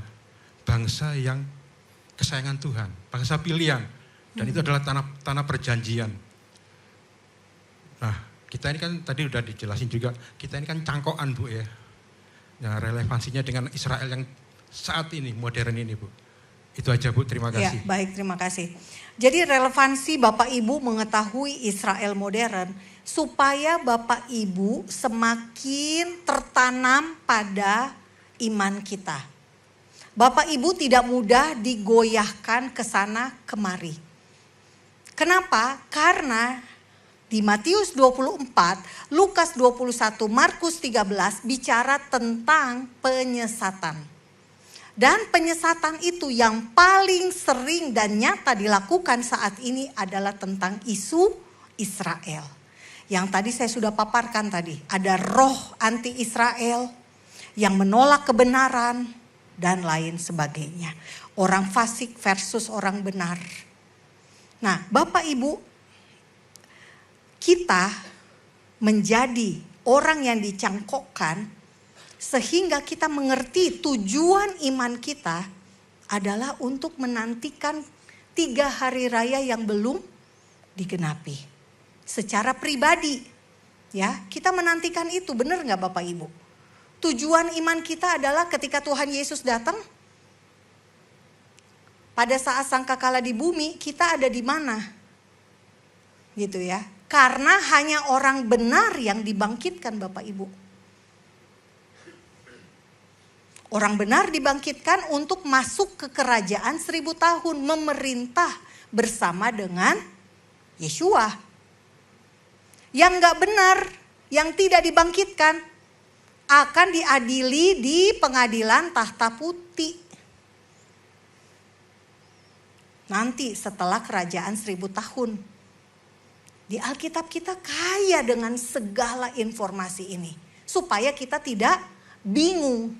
bangsa yang kesayangan Tuhan, bangsa pilihan, dan itu adalah tanah perjanjian. Nah, kita ini kan tadi udah dijelasin juga, kita ini kan cangkokan Bu ya. Nah, relevansinya dengan Israel yang saat ini, modern ini Bu. Itu aja Bu, terima kasih. Ya, baik, terima kasih. Jadi relevansi Bapak Ibu mengetahui Israel modern supaya Bapak Ibu semakin tertanam pada iman kita. Bapak Ibu tidak mudah digoyahkan ke sana kemari. Kenapa? Karena di Matius 24, Lukas 21, Markus 13 bicara tentang penyesatan. Dan penyesatan itu yang paling sering dan nyata dilakukan saat ini adalah tentang isu Israel. Yang tadi saya sudah paparkan tadi, ada roh anti-Israel yang menolak kebenaran dan lain sebagainya. Orang fasik versus orang benar. Nah, Bapak Ibu, kita menjadi orang yang dicangkokkan sehingga kita mengerti tujuan iman kita adalah untuk menantikan 3 hari raya yang belum digenapi. Secara pribadi, ya kita menantikan itu, benar nggak Bapak Ibu? Tujuan iman kita adalah ketika Tuhan Yesus datang, pada saat sangkakala di bumi, kita ada di mana? Gitu ya. Karena hanya orang benar yang dibangkitkan Bapak Ibu. Orang benar dibangkitkan untuk masuk ke kerajaan 1000 tahun. Memerintah bersama dengan Yeshua. Yang gak benar, yang tidak dibangkitkan, akan diadili di pengadilan tahta putih. Nanti setelah kerajaan 1000 tahun. Di Alkitab kita kaya dengan segala informasi ini. Supaya kita tidak bingung.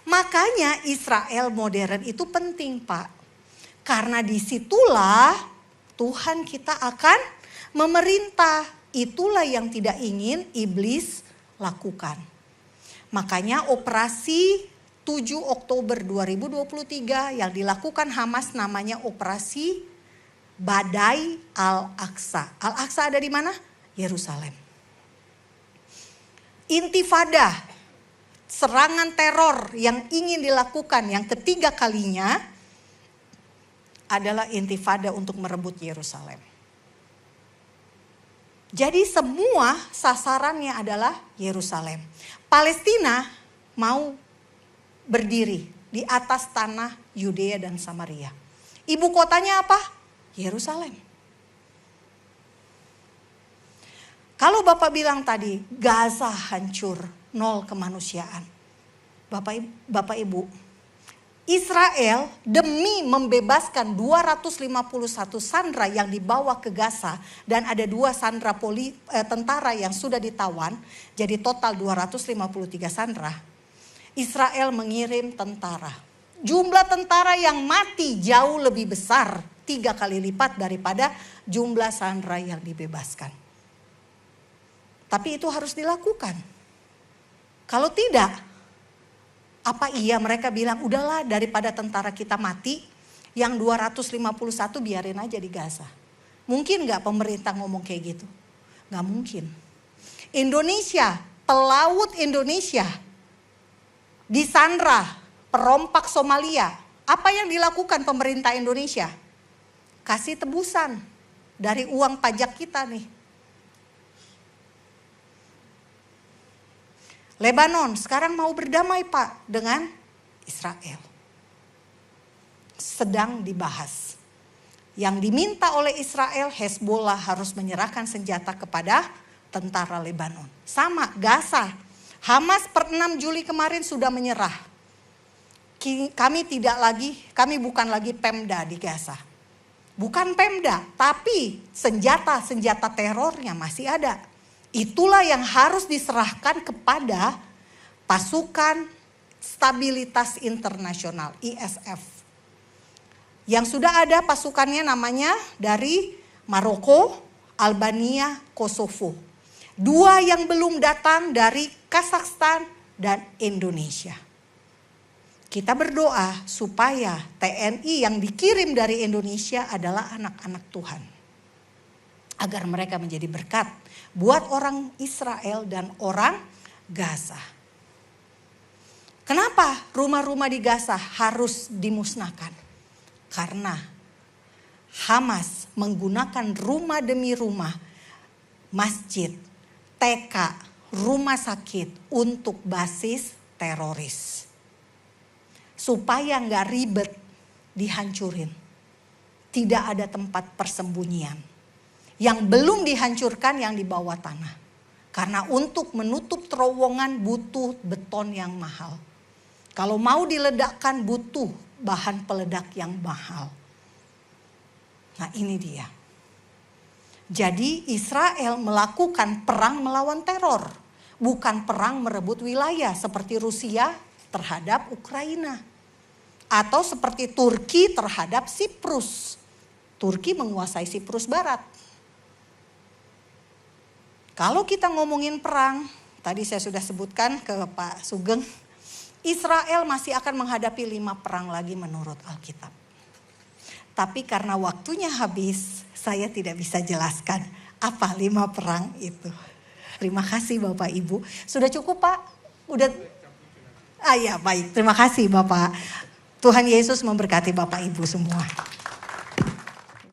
Makanya Israel modern itu penting Pak. Karena disitulah Tuhan kita akan memerintah. Itulah yang tidak ingin iblis lakukan. Makanya operasi 7 Oktober 2023 yang dilakukan Hamas namanya operasi Badai Al-Aqsa. Al-Aqsa ada di mana? Yerusalem. Intifada. Serangan teror yang ingin dilakukan yang ketiga kalinya adalah intifada untuk merebut Yerusalem. Jadi semua sasarannya adalah Yerusalem. Palestina mau berdiri di atas tanah Yudea dan Samaria. Ibu kotanya apa? Yerusalem. Kalau Bapak bilang tadi Gaza hancur, 0 kemanusiaan. Bapak Ibu, Israel demi membebaskan 251 sandera yang dibawa ke Gaza dan ada 2 sandera tentara yang sudah ditawan, jadi total 253 sandera. Israel mengirim tentara. Jumlah tentara yang mati jauh lebih besar, 3 kali lipat daripada jumlah sandera yang dibebaskan. Tapi itu harus dilakukan. Kalau tidak, apa iya mereka bilang udahlah daripada tentara kita mati, yang 251 biarin aja di Gaza. Mungkin gak pemerintah ngomong kayak gitu? Gak mungkin. Indonesia, pelaut Indonesia disandra perompak Somalia. Apa yang dilakukan pemerintah Indonesia? Kasih tebusan dari uang pajak kita nih. Lebanon sekarang mau berdamai Pak dengan Israel. Sedang dibahas. Yang diminta oleh Israel, Hezbollah harus menyerahkan senjata kepada tentara Lebanon. Sama Gaza. Hamas per 6 Juli kemarin sudah menyerah. Kami bukan lagi Pemda di Gaza. Bukan Pemda, tapi senjata terornya masih ada. Itulah yang harus diserahkan kepada pasukan stabilitas internasional ISF. Yang sudah ada pasukannya namanya dari Maroko, Albania, Kosovo. 2 yang belum datang dari Kazakhstan dan Indonesia. Kita berdoa supaya TNI yang dikirim dari Indonesia adalah anak-anak Tuhan. Agar mereka menjadi berkat buat orang Israel dan orang Gaza. Kenapa rumah-rumah di Gaza harus dimusnahkan? Karena Hamas menggunakan rumah demi rumah, masjid, TK, rumah sakit untuk basis teroris. Supaya nggak ribet dihancurin. Tidak ada tempat persembunyian. Yang belum dihancurkan yang di bawah tanah. Karena untuk menutup terowongan butuh beton yang mahal. Kalau mau diledakkan butuh bahan peledak yang mahal. Nah ini dia. Jadi Israel melakukan perang melawan teror. Bukan perang merebut wilayah seperti Rusia terhadap Ukraina. Atau seperti Turki terhadap Siprus. Turki menguasai Siprus Barat. Kalau kita ngomongin perang, tadi saya sudah sebutkan ke Pak Sugeng, Israel masih akan menghadapi 5 perang lagi menurut Alkitab. Tapi karena waktunya habis, saya tidak bisa jelaskan apa 5 perang itu. Terima kasih Bapak Ibu. Sudah cukup Pak? Udah? Ya baik, terima kasih Bapak. Tuhan Yesus memberkati Bapak Ibu semua.